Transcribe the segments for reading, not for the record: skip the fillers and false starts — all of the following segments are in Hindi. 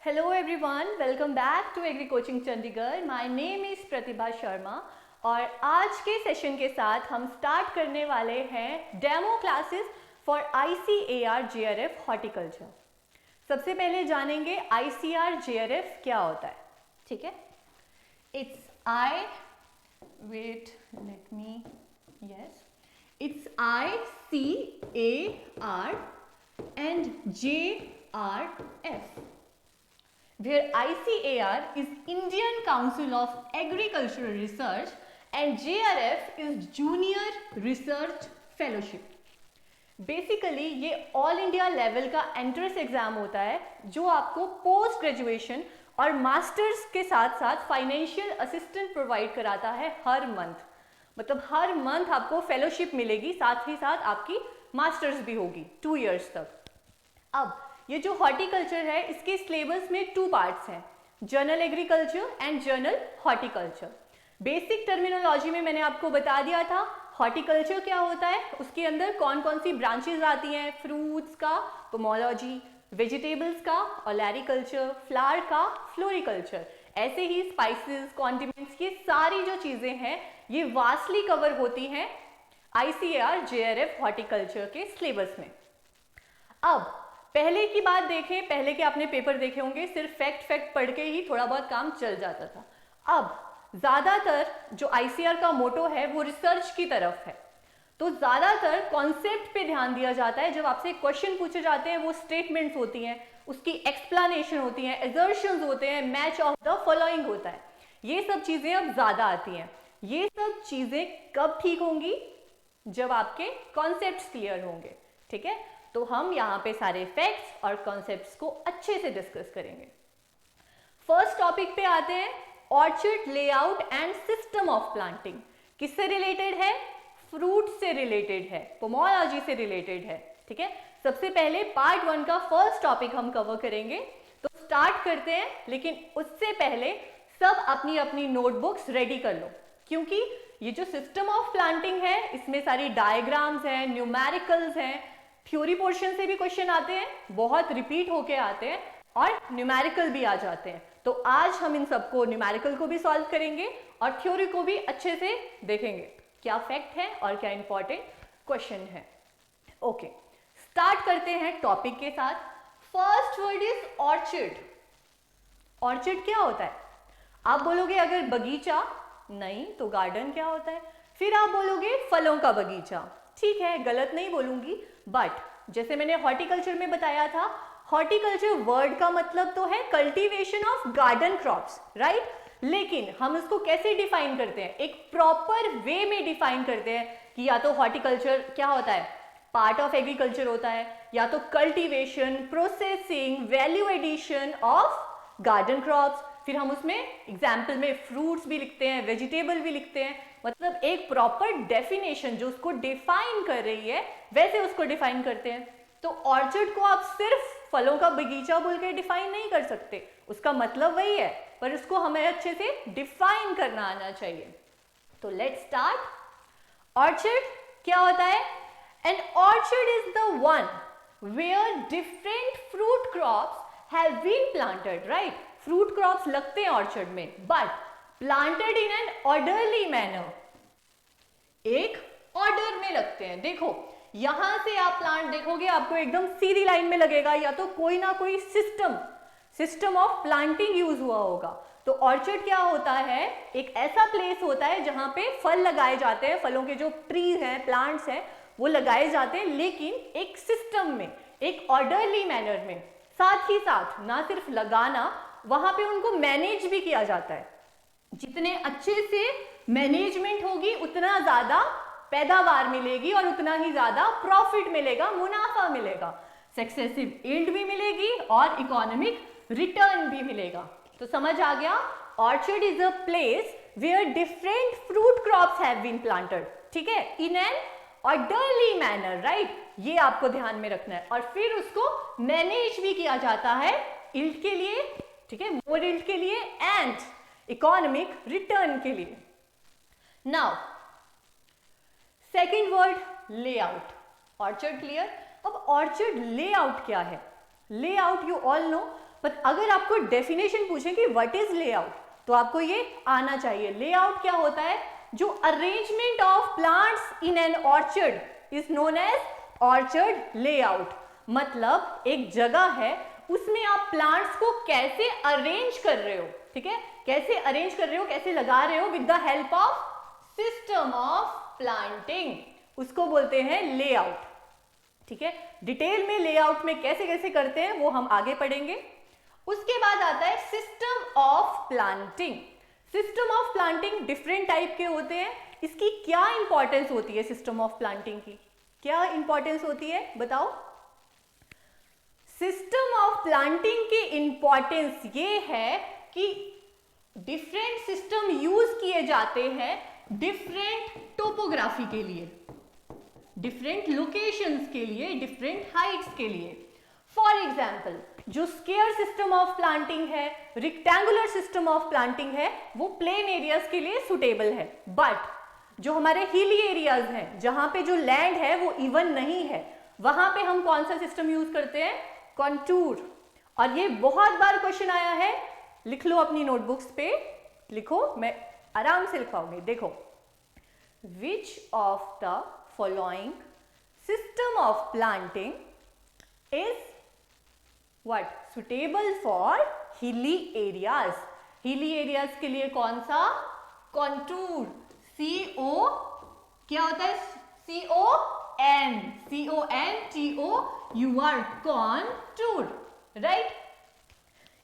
Hello everyone, welcome back to Agri Coaching Chandigarh. My name is प्रतिभा शर्मा और आज के सेशन के साथ हम स्टार्ट करने वाले हैं demo classes for ICAR JRF horticulture. सबसे पहले जानेंगे ICAR JRF क्या होता है, ठीक है। It's ICAR and JRF. Where ICAR is Indian Council of Agricultural Research and JRF is Junior Research Fellowship. Basically ये ऑल इंडिया लेवल का एंट्रेंस एग्जाम होता है जो आपको पोस्ट ग्रेजुएशन और मास्टर्स के साथ साथ फाइनेंशियल असिस्टेंट प्रोवाइड कराता है हर मंथ। मतलब हर मंथ आपको फेलोशिप मिलेगी, साथ ही साथ आपकी मास्टर्स भी होगी 2 इयर्स तक। अब ये जो हॉर्टिकल्चर है इसके सिलेबस में 2 पार्ट्स हैं, journal agriculture and journal horticulture. Basic terminology में मैंने आपको बता दिया था हॉर्टिकल्चर क्या होता है, उसके अंदर कौन कौन सी ब्रांचेस आती हैं, फ्रूट्स का पोमोलॉजी, वेजिटेबल्स का ओलेरिकल्चर, फ्लावर का फ्लोरिकल्चर, ऐसे ही स्पाइसेस, कॉन्डिमेंट्स, ये सारी जो चीज़ें हैं ये वास्टली कवर होती हैं ICAR JRF हॉर्टिकल्चर के सिलेबस में। अब पहले की बात देखें, पहले के आपने पेपर देखे होंगे, सिर्फ फैक्ट पढ़ के ही थोड़ा बहुत काम चल जाता था। अब ज़्यादातर जो ICAR का मोटो है वो रिसर्च की तरफ है, तो ज़्यादातर कॉन्सेप्ट पे ध्यान दिया जाता है। जब आपसे क्वेश्चन पूछे जाते हैं वो स्टेटमेंट्स होती हैं, उसकी एक्सप्लेनेशन होती हैं, एजर्शंस होते हैं, मैच ऑफ द फॉलोइंग होता है, ये सब चीज़ें अब ज़्यादा आती हैं। ये सब चीज़ें कब ठीक होंगी? जब आपके कॉन्सेप्ट्स क्लियर होंगे, ठीक है। तो हम यहाँ पे सारे फैक्ट्स और कॉन्सेप्ट्स को अच्छे से डिस्कस करेंगे। फर्स्ट टॉपिक पे आते हैं, orchard layout and system of planting. किससे रिलेटेड है? फ्रूट से रिलेटेड है, पोमोलॉजी से रिलेटेड है, ठीक है। सबसे पहले पार्ट 1 का फर्स्ट टॉपिक हम कवर करेंगे, तो स्टार्ट करते हैं। लेकिन उससे पहले सब अपनी अपनी नोटबुक्स रेडी कर लो, क्योंकि ये जो सिस्टम ऑफ प्लांटिंग है इसमें सारी डायग्राम्स हैं, न्यूमेरिकल्स हैं, थ्योरी पोर्शन से भी क्वेश्चन आते हैं, बहुत रिपीट होके आते हैं और न्यूमेरिकल भी आ जाते हैं। तो आज हम इन सबको, न्यूमेरिकल को भी सॉल्व करेंगे और थ्योरी को भी अच्छे से देखेंगे, क्या फैक्ट है और क्या इंपॉर्टेंट क्वेश्चन है। ओके, स्टार्ट करते हैं टॉपिक के साथ। First word is orchard. Orchard क्या होता है? आप बोलोगे अगर बगीचा, नहीं तो गार्डन क्या होता है। फिर आप बोलोगे फलों का बगीचा, ठीक है, गलत नहीं बोलूंगी, बट जैसे मैंने हॉर्टिकल्चर में बताया था, हॉर्टिकल्चर वर्ड का मतलब तो है cultivation of garden crops, right. लेकिन हम इसको कैसे डिफाइन करते हैं? एक प्रॉपर वे में डिफाइन करते हैं कि या तो हॉर्टिकल्चर क्या होता है, पार्ट ऑफ एग्रीकल्चर होता है, या तो cultivation, processing, value addition of garden crops. फिर हम उसमें एग्जाम्पल में फ्रूट्स भी लिखते हैं, वेजिटेबल भी लिखते हैं। मतलब एक प्रॉपर डेफिनेशन जो उसको डिफाइन कर रही है वैसे उसको डिफाइन करते हैं। तो ऑर्चर्ड को आप सिर्फ फलों का बगीचा बोल के डिफाइन नहीं कर सकते, उसका मतलब वही है, पर उसको हमें अच्छे से डिफाइन करना आना चाहिए। तो लेट्स स्टार्ट। ऑर्चर्ड क्या होता है? An orchard is the one where different fruit crops have been planted, right. Fruit crops लगते हैं ऑर्चर्ड में, but planted in an orderly manner, एक ऑर्डर में लगते हैं। देखो यहां से आप प्लांट देखोगे आपको एकदम सीधी लाइन में लगेगा, या तो कोई ना कोई सिस्टम ऑफ प्लांटिंग यूज हुआ होगा। तो ऑर्चर्ड क्या होता है? एक ऐसा प्लेस होता है जहां पे फल लगाए जाते हैं, फलों के जो ट्रीज हैं, प्लांट्स हैं, वो लगाए जाते हैं, लेकिन एक सिस्टम में, एक ऑर्डरली मैनर में। साथ ही साथ ना सिर्फ लगाना, वहां पे उनको मैनेज भी किया जाता है। जितने अच्छे से मैनेजमेंट होगी उतना ज्यादा पैदावार मिलेगी और उतना ही ज्यादा प्रॉफिट मिलेगा, मुनाफा मिलेगा, सक्सेसिव यील्ड भी मिलेगी और इकोनॉमिक रिटर्न भी मिलेगा। तो समझ आ गया, orchard is a place where different fruit crops have been planted, ठीक है, in an orderly manner, right. ये आपको ध्यान में रखना है। और फिर उसको मैनेज भी किया जाता है यील्ड के लिए, ठीक है, मोर यील्ड के लिए एंड इकोनॉमिक रिटर्न के लिए। Now second word, layout. Orchard clear. अब ऑर्चर्ड लेआउट क्या है? लेआउट यू ऑल नो, पर अगर आपको डेफिनेशन पूछें कि व्हाट इज लेआउट, तो आपको ये आना चाहिए। लेआउट क्या होता है? जो arrangement of plants in an orchard is known as orchard layout. मतलब एक जगह है, उसमें आप प्लांट्स को कैसे अरेंज कर रहे हो, ठीक है, कैसे अरेंज कर रहे हो, कैसे लगा रहे हो with the help of system of planting, उसको बोलते हैं लेआउट, ठीक है। डिटेल में लेआउट में कैसे कैसे करते हैं वो हम आगे पढ़ेंगे। उसके बाद आता है system of planting. System of planting different type के होते हैं। इसकी क्या इंपॉर्टेंस होती है? सिस्टम ऑफ प्लांटिंग की क्या इंपॉर्टेंस होती है बताओ? सिस्टम ऑफ प्लांटिंग की इंपॉर्टेंस ये है कि डिफरेंट सिस्टम यूज किए जाते हैं डिफरेंट टोपोग्राफी के लिए, डिफरेंट लोकेशंस के लिए, डिफरेंट हाइट्स के लिए। फॉर एग्जाम्पल, जो स्क्वायर सिस्टम ऑफ प्लांटिंग है, रेक्टेंगुलर सिस्टम ऑफ प्लांटिंग है, वो प्लेन एरियाज के लिए सुटेबल है। बट जो हमारे हिली एरियाज हैं, जहां पे जो लैंड है वो इवन नहीं है, वहां पे हम कौन सा सिस्टम यूज करते हैं? कॉन्टूर। और ये बहुत बार क्वेश्चन आया है, लिख लो अपनी नोटबुक्स पे, लिखो, मैं आराम से लिखाऊंगी। देखो, विच of the following system of planting is what? Suitable for hilly areas. हिली एरियाज के लिए कौन सा? कॉन्टूर। CO क्या होता है? CON, CONTOUR, contour, right.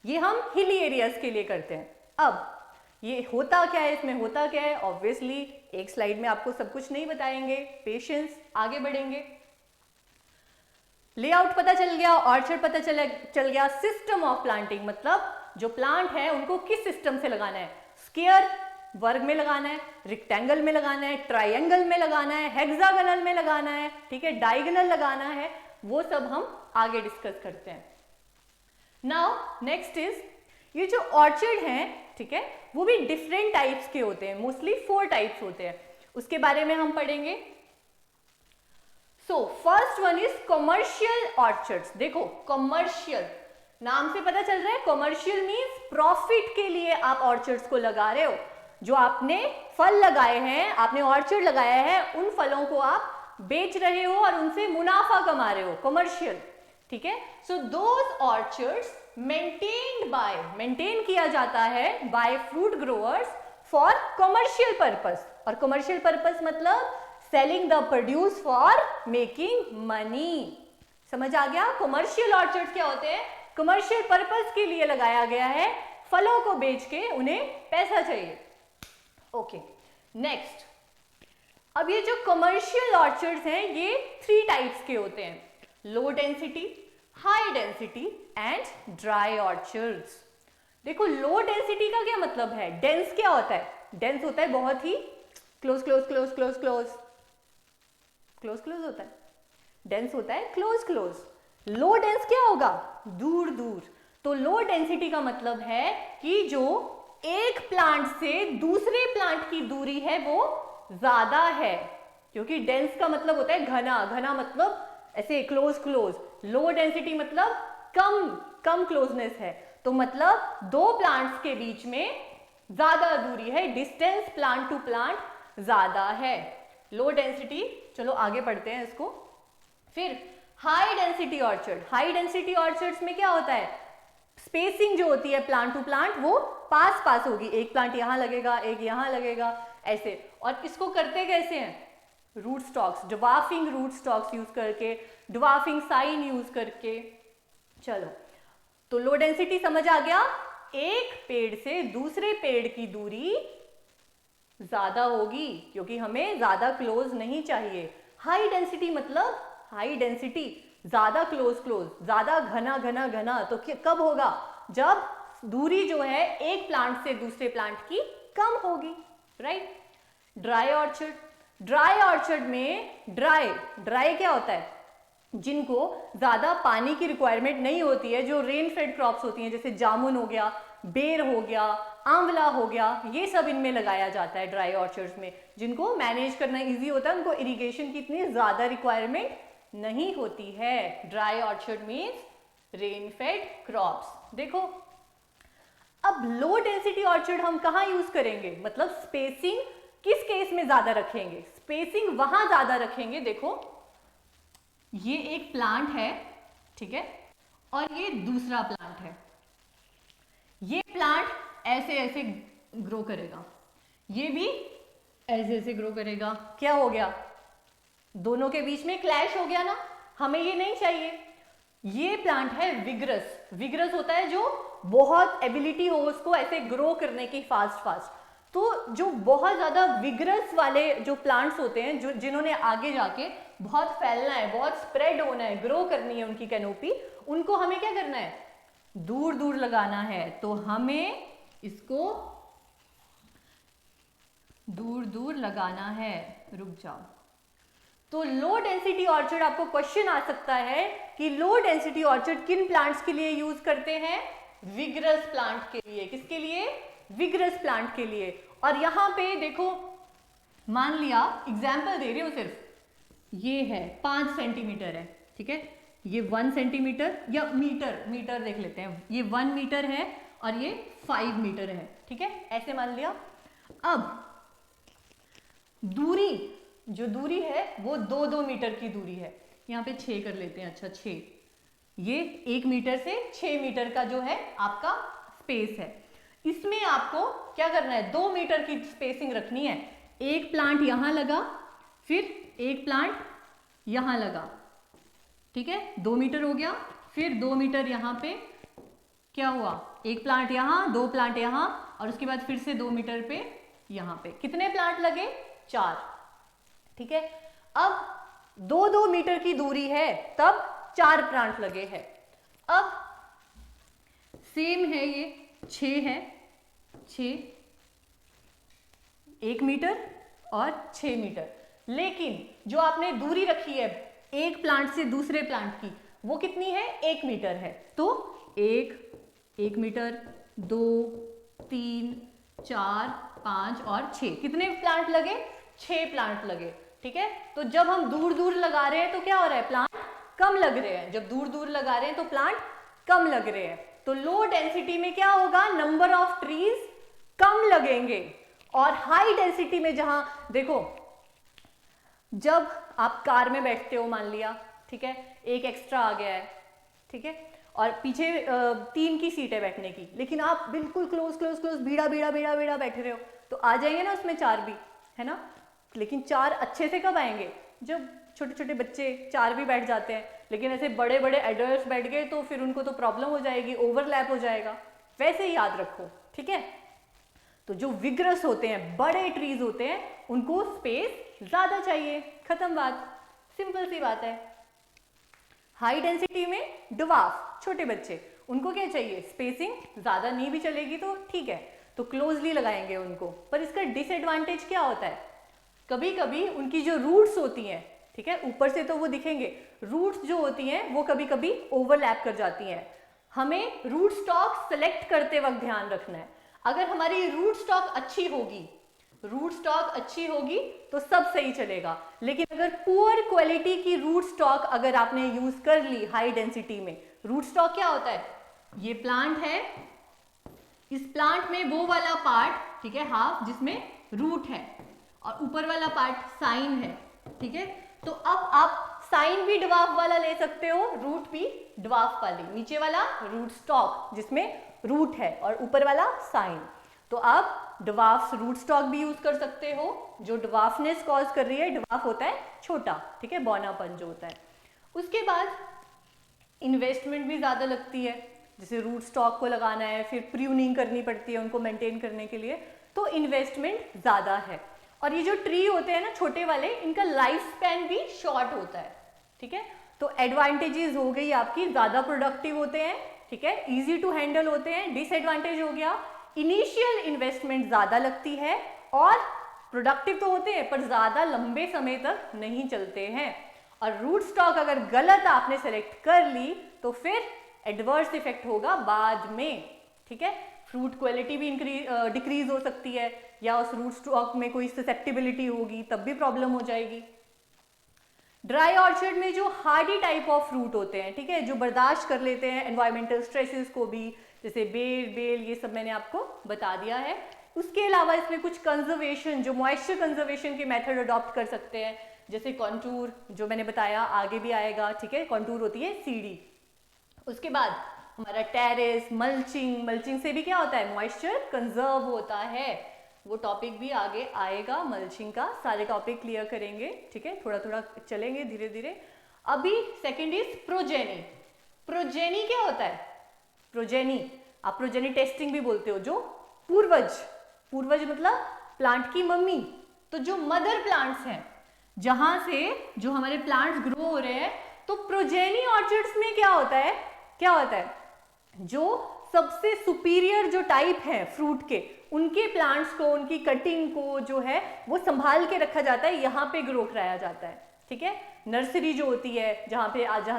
ये हम हिली एरियाज के लिए करते हैं। अब ये होता क्या है, इसमें होता क्या है? ऑब्वियसली एक स्लाइड में आपको सब कुछ नहीं बताएंगे, पेशेंस, आगे बढ़ेंगे। लेआउट पता चल गया, ऑर्चर्ड पता चल गया। सिस्टम ऑफ प्लांटिंग मतलब जो प्लांट है उनको किस सिस्टम से लगाना है? स्क्वायर वर्ग में लगाना है, रेक्टेंगल में लगाना है, ट्रायंगल में लगाना है, हेक्सागोनल में लगाना है, ठीक है, डायगोनल लगाना है, वो सब हम आगे डिस्कस करते हैं। नाउ नेक्स्ट इज, ये जो ऑर्चर्ड हैं, ठीक है, वो भी डिफरेंट टाइप्स के होते हैं, मोस्टली 4 टाइप्स होते हैं, उसके बारे में हम पढ़ेंगे। So first one is commercial orchards. देखो, कमर्शियल नाम से पता चल रहा है, कमर्शियल मींस प्रॉफिट के लिए आप ऑर्चर्ड्स को लगा रहे हो। जो आपने फल लगाए हैं, आपने ऑर्चर्ड लगाया है, उन फलों को आप बेच रहे हो और उनसे मुनाफा कमा रहे हो, कमर्शियल, ठीक है। सो दोज ऑर्चर्ड्स मेंटेन किया जाता है by fruit growers for commercial purpose. और कमर्शियल पर्पस मतलब selling the produce for making money. समझ आ गया? कमर्शियल ऑर्चर्ड्स क्या होते हैं? कमर्शियल पर्पस के लिए लगाया गया है, फलों को बेच के उन्हें पैसा चाहिए। ओके, नेक्स्ट, अब ये जो कमर्शियल ऑर्चर्ड्स हैं ये 3 टाइप्स के होते हैं, low density, high density and dry orchards. देखो, लो डेंसिटी का क्या मतलब है? डेंस क्या होता है? डेंस होता है बहुत ही close close close close close close close होता है, डेंस होता है क्लोज क्लोज। लो डेंस क्या होगा? दूर दूर। तो लो डेंसिटी का मतलब है कि जो एक प्लांट से दूसरे प्लांट की दूरी है वो ज्यादा है, क्योंकि डेंस का मतलब होता है घना, घना मतलब ऐसे क्लोज क्लोज, लो डेंसिटी मतलब कम कम क्लोजनेस है। तो मतलब 2 प्लांट्स के बीच में ज्यादा दूरी है, डिस्टेंस प्लांट टू प्लांट ज्यादा है, लो डेंसिटी। चलो आगे पढ़ते हैं इसको। फिर high density orchard. High density orchards में क्या होता है? स्पेसिंग जो होती है प्लांट टू प्लांट वो पास पास होगी, एक प्लांट यहां लगेगा, एक यहां लगेगा, ऐसे। और इसको करते कैसे हैं? Root stocks, dwarfing root stocks use करके, ड्वार्फिंग साइन यूज करके। चलो, तो लो डेंसिटी समझ आ गया, एक पेड़ से दूसरे पेड़ की दूरी ज्यादा होगी क्योंकि हमें ज्यादा क्लोज नहीं चाहिए। हाई डेंसिटी मतलब हाई डेंसिटी ज्यादा क्लोज क्लोज, ज्यादा घना घना घना। तो कब होगा? जब दूरी जो है एक प्लांट से दूसरे प्लांट की कम होगी, right. Dry orchard, dry orchard में ड्राई क्या होता है? जिनको ज्यादा पानी की रिक्वायरमेंट नहीं होती है, जो रेन फेड क्रॉप्स होती हैं, जैसे जामुन हो गया, बेर हो गया, आंवला हो गया, ये सब इनमें लगाया जाता है ड्राई ऑर्चर्ड्स में, जिनको मैनेज करना इजी होता है, उनको इरिगेशन की इतनी ज्यादा रिक्वायरमेंट नहीं होती है। Dry orchard means rain fade crops. देखो अब लो डेंसिटी ऑर्चर्ड हम कहाँ यूज करेंगे, मतलब स्पेसिंग किस केस में ज्यादा रखेंगे, स्पेसिंग वहां ज्यादा रखेंगे। देखो ये एक प्लांट है, ठीक है, और ये दूसरा प्लांट है। ये प्लांट ऐसे ऐसे ग्रो करेगा, ये भी ऐसे ऐसे ग्रो करेगा। क्या हो गया, दोनों के बीच में क्लैश हो गया ना, हमें ये नहीं चाहिए। ये प्लांट है विग्रस, विग्रस होता है जो बहुत एबिलिटी हो उसको ऐसे ग्रो करने की फास्ट फास्ट। तो जो बहुत ज्यादा विग्रस वाले जो प्लांट्स होते हैं, जो जिन्होंने आगे जाके बहुत फैलना है, बहुत स्प्रेड होना है, ग्रो करनी है उनकी कैनोपी, उनको हमें क्या करना है, दूर दूर लगाना है। तो हमें इसको दूर दूर लगाना है। रुक जाओ, तो लो डेंसिटी ऑर्चर्ड, आपको क्वेश्चन आ सकता है कि लो डेंसिटी ऑर्चर्ड किन प्लांट्स के लिए यूज करते हैं, विग्रस प्लांट के लिए। किसके लिए, विग्रस प्लांट के लिए। और यहां पे देखो, मान लिया एग्जाम्पल दे रही हूं सिर्फ, ये है 5 सेंटीमीटर है, ठीक है, ये 1 सेंटीमीटर या मीटर, मीटर देख लेते हैं, ये 1 मीटर है और ये 5 मीटर है, ठीक है, ऐसे मान लिया। अब दूरी, जो दूरी है वो 2-2 मीटर की दूरी है, यहाँ पे 6 कर लेते हैं। अच्छा 6, ये 1 मीटर से 6 मीटर का जो है आपका स्पेस है। इसमें आपको क्या करना है, 2 मीटर की स्पेसिंग रखनी है। एक प्लांट यहां लगा, फिर एक प्लांट यहां लगा, ठीक है, 2 मीटर हो गया। फिर 2 मीटर यहां पे, क्या हुआ, एक प्लांट यहां, 2 प्लांट यहां, और उसके बाद फिर से 2 मीटर पे यहां पे। कितने प्लांट लगे, 4, ठीक है। अब 2-2 मीटर की दूरी है, तब 4 प्लांट लगे हैं। अब सेम है, ये 6 है, 6, 1 मीटर और 6 मीटर, लेकिन जो आपने दूरी रखी है एक प्लांट से दूसरे प्लांट की, वो कितनी है, 1 मीटर है। तो 1 मीटर, 2, 3, 4, 5 और 6, कितने प्लांट लगे, 6 प्लांट लगे, ठीक है। तो जब हम दूर दूर लगा रहे हैं तो क्या हो रहा है, प्लांट कम लग रहे हैं। जब दूर दूर लगा रहे हैं तो प्लांट कम लग रहे हैं। तो लो डेंसिटी में क्या होगा, नंबर ऑफ ट्रीज कम लगेंगे। और हाई डेंसिटी में, जहां देखो, जब आप कार में बैठते हो, मान लिया, ठीक है, एक एक्स्ट्रा आ गया है, ठीक है, और पीछे 3 की सीट है बैठने की, लेकिन आप बिल्कुल क्लोज क्लोज क्लोज भीड़ा भीड़ा भीड़ा भीड़ा बैठ रहे हो, तो आ जाएंगे ना उसमें 4 भी, है ना। लेकिन 4 अच्छे से कब आएंगे, जब छोटे छोटे बच्चे 4 भी बैठ जाते हैं, लेकिन ऐसे बड़े बड़े एडल्ट्स बैठ गए तो फिर उनको तो प्रॉब्लम हो जाएगी, ओवरलैप हो जाएगा। वैसे ही याद रखो, ठीक है। तो जो विग्रस होते हैं, बड़े ट्रीज होते हैं, उनको स्पेस ज्यादा चाहिए, खत्म बात, सिंपल सी बात है। हाई डेंसिटी में ड्वार्फ, छोटे बच्चे, उनको क्या चाहिए, स्पेसिंग ज्यादा, नहीं भी चलेगी तो ठीक है, तो क्लोजली लगाएंगे उनको। पर इसका डिसएडवांटेज क्या होता है, कभी कभी उनकी जो रूट्स होती हैं, ठीक है, ऊपर से तो वो दिखेंगे, रूट्स जो होती हैं वो कभी कभी ओवरलैप कर जाती हैं। हमें रूट स्टॉक सेलेक्ट करते वक्त ध्यान रखना है, अगर हमारी रूट स्टॉक अच्छी होगी, रूट स्टॉक अच्छी होगी तो सब सही चलेगा। लेकिन अगर पुअर क्वालिटी की रूट स्टॉक अगर आपने यूज कर ली हाई डेंसिटी में, रूट स्टॉक क्या होता है, ये प्लांट है, इस प्लांट में वो वाला पार्ट, ठीक है, हाफ, जिसमें रूट है, और ऊपर वाला पार्ट साइन है, ठीक है। तो अब आप साइन भी ड्वार्फ वाला ले सकते हो, रूट भी ड्वार्फ वाली, नीचे वाला रूट स्टॉक जिसमें रूट है और ऊपर वाला साइन। तो आप ड्वार्फ रूट स्टॉक भी यूज कर सकते हो, जो ड्वार्फनेस कॉज कर रही है, ड्वार्फ होता है छोटा, ठीक है, बौनापन जो होता है। उसके बाद इन्वेस्टमेंट भी ज्यादा लगती है, जैसे रूट स्टॉक को लगाना है, फिर प्रूनिंग करनी पड़ती है उनको मेंटेन करने के लिए, तो इन्वेस्टमेंट ज्यादा है। और ये जो ट्री होते हैं ना छोटे वाले, इनका लाइफ स्पैन भी शॉर्ट होता है, ठीक है। तो एडवांटेजेस हो गई आपकी, ज्यादा प्रोडक्टिव होते हैं, ठीक है, इजी टू हैंडल होते हैं। डिसएडवांटेज हो गया, इनिशियल इन्वेस्टमेंट ज्यादा लगती है, और प्रोडक्टिव तो होते हैं पर ज्यादा लंबे समय तक नहीं चलते हैं। और रूट स्टॉक अगर गलत आपने सेलेक्ट कर ली तो फिर एडवर्स इफेक्ट होगा बाद में, ठीक है। फ्रूट क्वालिटी भी डिक्रीज हो सकती है, या उस रूट स्टॉक में कोई ससेप्टिबिलिटी होगी, तब भी प्रॉब्लम हो जाएगी। ड्राई ऑर्चर्ड में जो हार्डी टाइप ऑफ फ्रूट होते हैं, ठीक है, जो बर्दाश्त कर लेते हैं एनवायरमेंटल स्ट्रेसेस को भी, जैसे बेर, बेल, ये सब मैंने आपको बता दिया है। उसके अलावा इसमें कुछ कंजर्वेशन, जो मॉइस्चर कंजर्वेशन के मेथड अडॉप्ट कर सकते हैं, जैसे कॉन्टूर, जो मैंने बताया आगे भी आएगा, ठीक है, कॉन्टूर होती है सीढ़ी। उसके बाद हमारा टेरेस, मल्चिंग, मल्चिंग से भी क्या होता है, मॉइस्चर कंजर्व होता है, वो टॉपिक भी आगे आएगा, मल्चिंग का सारे टॉपिक क्लियर करेंगे, ठीक है, थोड़ा थोड़ा चलेंगे धीरे धीरे। अभी सेकंड इज प्रोजेनी। प्रोजेनी क्या होता है, प्रोजेनी आप प्रोजेनी टेस्टिंग भी बोलते हो, जो पूर्वज, पूर्वज मतलब प्लांट की मम्मी, तो जो मदर प्लांट्स हैं, जहां से जो हमारे प्लांट्स ग्रो हो रहे हैं, तो प्रोजेनी ऑर्चर्ड्स में क्या होता है, क्या होता है, जो सबसे सुपीरियर जो टाइप है फ्रूट के, उनके प्लांट्स को, उनकी कटिंग को जो है वो संभाल के रखा जाता है, यहाँ पे ग्रो कराया जाता है, ठीक है। नर्सरी जो होती है, जहाँ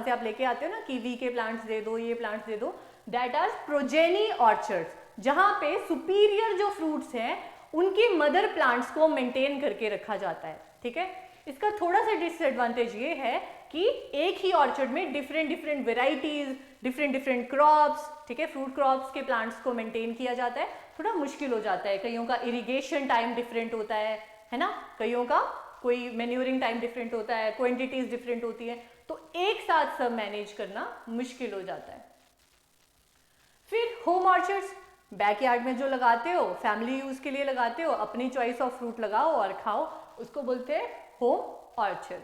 से आप लेके आते हो ना, कीवी के प्लांट्स दे दो, ये प्लांट्स दे दो, दैट आर प्रोजेनी ऑर्चर्ड्स, जहाँ पे सुपीरियर जो फ्रूट्स हैं उनके मदर प्लांट्स को मेंटेन करके रखा जाता है, ठीक है। इसका थोड़ा सा डिसएडवांटेज ये है कि एक ही ऑर्चर्ड में different different varieties, different different crops, ठीक है, फ्रूट क्रॉप्स के प्लांट्स को मेंटेन किया जाता है, थोड़ा मुश्किल हो जाता है, कईयों का इरिगेशन टाइम डिफरेंट होता है ना, कईयों का कोई मैन्योरिंग टाइम डिफरेंट होता है, क्वांटिटीज डिफरेंट होती है, तो एक साथ सब मैनेज करना मुश्किल हो जाता है। फिर होम ऑर्चर्ड्स, बैकयार्ड में जो लगाते हो, फैमिली यूज के लिए लगाते हो, अपनी चॉइस ऑफ फ्रूट लगाओ और खाओ, उसको बोलते हैं होम ऑर्चर्ड।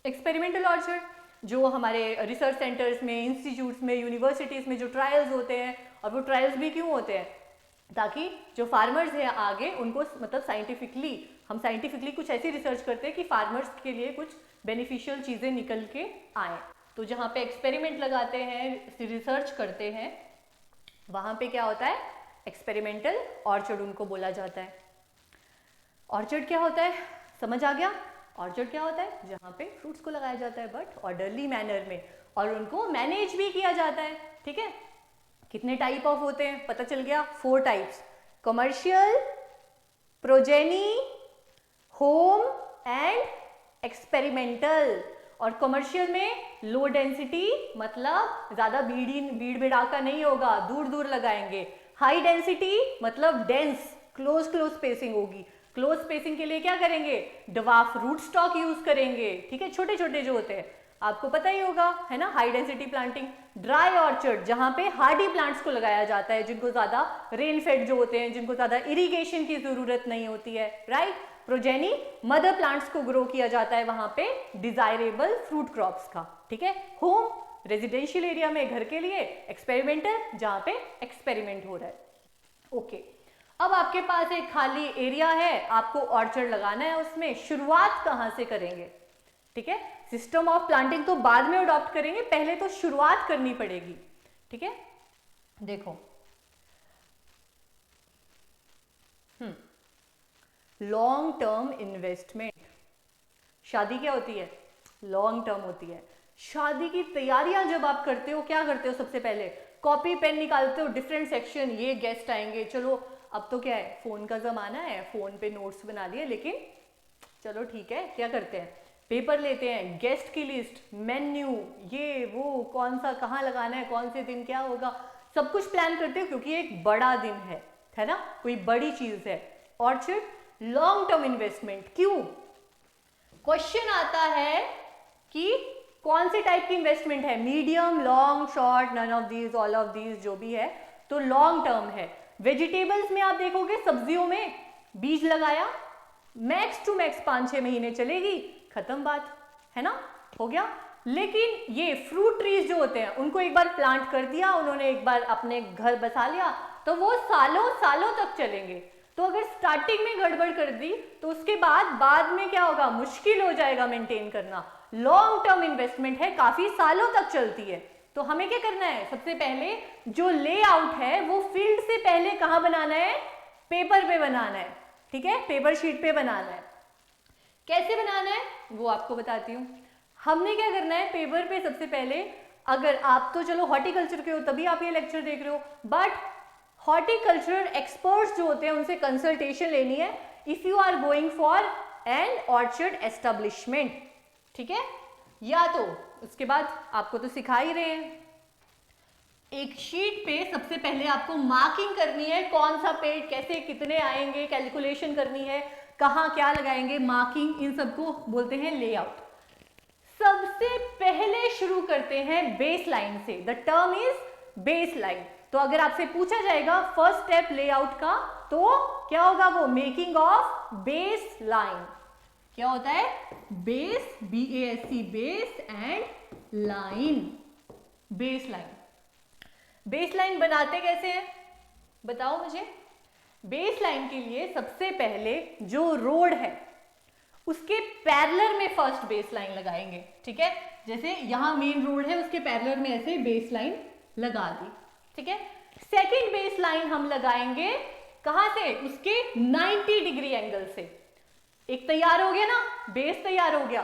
एक्सपेरिमेंटल ऑर्चर्ड, जो हमारे रिसर्च सेंटर्स में, इंस्टीट्यूट्स में, यूनिवर्सिटीज में जो ट्रायल्स होते हैं, और वो ट्रायल्स भी क्यों होते हैं, ताकि जो फार्मर्स हैं आगे उनको, मतलब साइंटिफिकली, हम साइंटिफिकली कुछ ऐसी रिसर्च करते हैं कि फार्मर्स के लिए कुछ बेनिफिशियल चीजें निकल के आए, तो जहाँ पे एक्सपेरिमेंट लगाते हैं, रिसर्च करते हैं, वहां पे क्या होता है, एक्सपेरिमेंटल ऑर्चर्ड उनको बोला जाता है। ऑर्चर्ड क्या होता है, समझ आ गया, ऑर्चर्ड क्या होता है, जहाँ पे फ्रूट्स को लगाया जाता है बट ऑर्डरली मैनर में, और उनको मैनेज भी किया जाता है, ठीक है। कितने टाइप ऑफ होते हैं पता चल गया, 4 types, commercial, progeny, home and experimental. और कमर्शियल में लो डेंसिटी, मतलब ज्यादा भीड़ भीड़ाका नहीं होगा, दूर दूर लगाएंगे। हाई डेंसिटी मतलब डेंस, क्लोज स्पेसिंग होगी, क्लोज स्पेसिंग के लिए क्या करेंगे, डवार्फ रूट स्टॉक यूज करेंगे, ठीक है, छोटे छोटे जो होते हैं, आपको पता ही होगा, है ना, high density planting. Dry orchard, जहां पे हार्डी प्लांट्स को लगाया जाता है, जिनको ज्यादा रेन फेड जो होते हैं, जिनको ज्यादा इरिगेशन की जरूरत नहीं होती है, राइट। प्रोजेनी, मदर प्लांट्स को ग्रो किया जाता है वहां पे डिजायरेबल फ्रूट क्रॉप्स का, ठीक है। होम, रेजिडेंशियल एरिया में, घर के लिए। एक्सपेरिमेंटल, जहां पे एक्सपेरिमेंट हो रहा है, ओके। अब आपके पास एक खाली एरिया है, आपको ऑर्चर्ड लगाना है, उसमें शुरुआत कहां से करेंगे, ठीक है। सिस्टम ऑफ प्लांटिंग तो बाद में अडॉप्ट करेंगे, पहले तो शुरुआत करनी पड़ेगी, ठीक है। देखो, लॉन्ग टर्म इन्वेस्टमेंट, शादी क्या होती है, लॉन्ग टर्म होती है। शादी की तैयारियां जब आप करते हो, क्या करते हो, सबसे पहले कॉपी पेन निकालते हो, डिफरेंट सेक्शन, ये गेस्ट आएंगे, चलो अब तो क्या है, फोन का जमाना है, फोन पे नोट्स बना लिए, लेकिन चलो ठीक है, क्या करते हैं, पेपर लेते हैं, गेस्ट की लिस्ट, मेन्यू, ये वो, कौन सा कहाँ लगाना है, कौन से दिन क्या होगा, सब कुछ प्लान करते हो, क्योंकि एक बड़ा दिन है ना, कोई बड़ी चीज है। ऑर्चर्ड लॉन्ग टर्म इन्वेस्टमेंट, क्यों, क्वेश्चन आता है कि कौन से टाइप की इन्वेस्टमेंट है, medium, long, short, none of these, all of these, जो भी है, तो लॉन्ग टर्म है। वेजिटेबल्स में आप देखोगे, सब्जियों में बीज लगाया, मैक्स टू मैक्स 5-6 महीने चलेगी, खत्म बात, है ना, हो गया। लेकिन ये फ्रूट ट्रीज जो होते हैं, उनको एक बार प्लांट कर दिया उन्होंने, एक बार अपने घर बसा लिया, तो वो सालों सालों तक चलेंगे। तो अगर स्टार्टिंग में गड़बड़ कर दी, तो उसके बाद में क्या होगा, मुश्किल हो जाएगा मेंटेन करना। लॉन्ग टर्म इन्वेस्टमेंट है, काफी सालों तक चलती है। तो हमें क्या करना है, सबसे पहले जो लेआउट है वो फील्ड से पहले कहां बनाना है, पेपर पे बनाना है, ठीक है, पेपर शीट पे बनाना है। कैसे बनाना है वो आपको बताती हूँ। हमने क्या करना है, पेपर पे सबसे पहले, अगर आप तो चलो हॉर्टिकल्चर के हो तभी आप ये लेक्चर देख रहे हो, बट हॉर्टिकल्चरल एक्सपर्ट्स जो होते हैं उनसे कंसल्टेशन लेनी है if you are going for an orchard establishment, ठीक है। या तो उसके बाद आपको तो सिखा ही रहे हैं, एक शीट पे सबसे पहले आपको मार्किंग करनी है, कौन सा पेड़ कैसे कितने आएंगे, कैलकुलेशन करनी है, कहाँ क्या लगाएंगे, मार्किंग, इन सबको बोलते हैं लेआउट। सबसे पहले शुरू करते हैं बेस लाइन से, the term is base line. तो अगर आपसे पूछा जाएगा फर्स्ट स्टेप लेआउट का, तो क्या होगा वो, मेकिंग ऑफ बेस लाइन। क्या होता है, base, BASE, base and line, base line. Base line बनाते कैसे हैं बताओ मुझे। बेस लाइन के लिए सबसे पहले जो रोड है उसके पैरेलल में फर्स्ट बेस लाइन लगाएंगे, ठीक है। जैसे यहां मेन रोड है, उसके पैरेलल में ऐसे बेस लाइन लगा दी, ठीक है। सेकंड बेस लाइन हम लगाएंगे कहां से, उसके 90 डिग्री एंगल से। एक तैयार हो गया ना, बेस तैयार हो गया।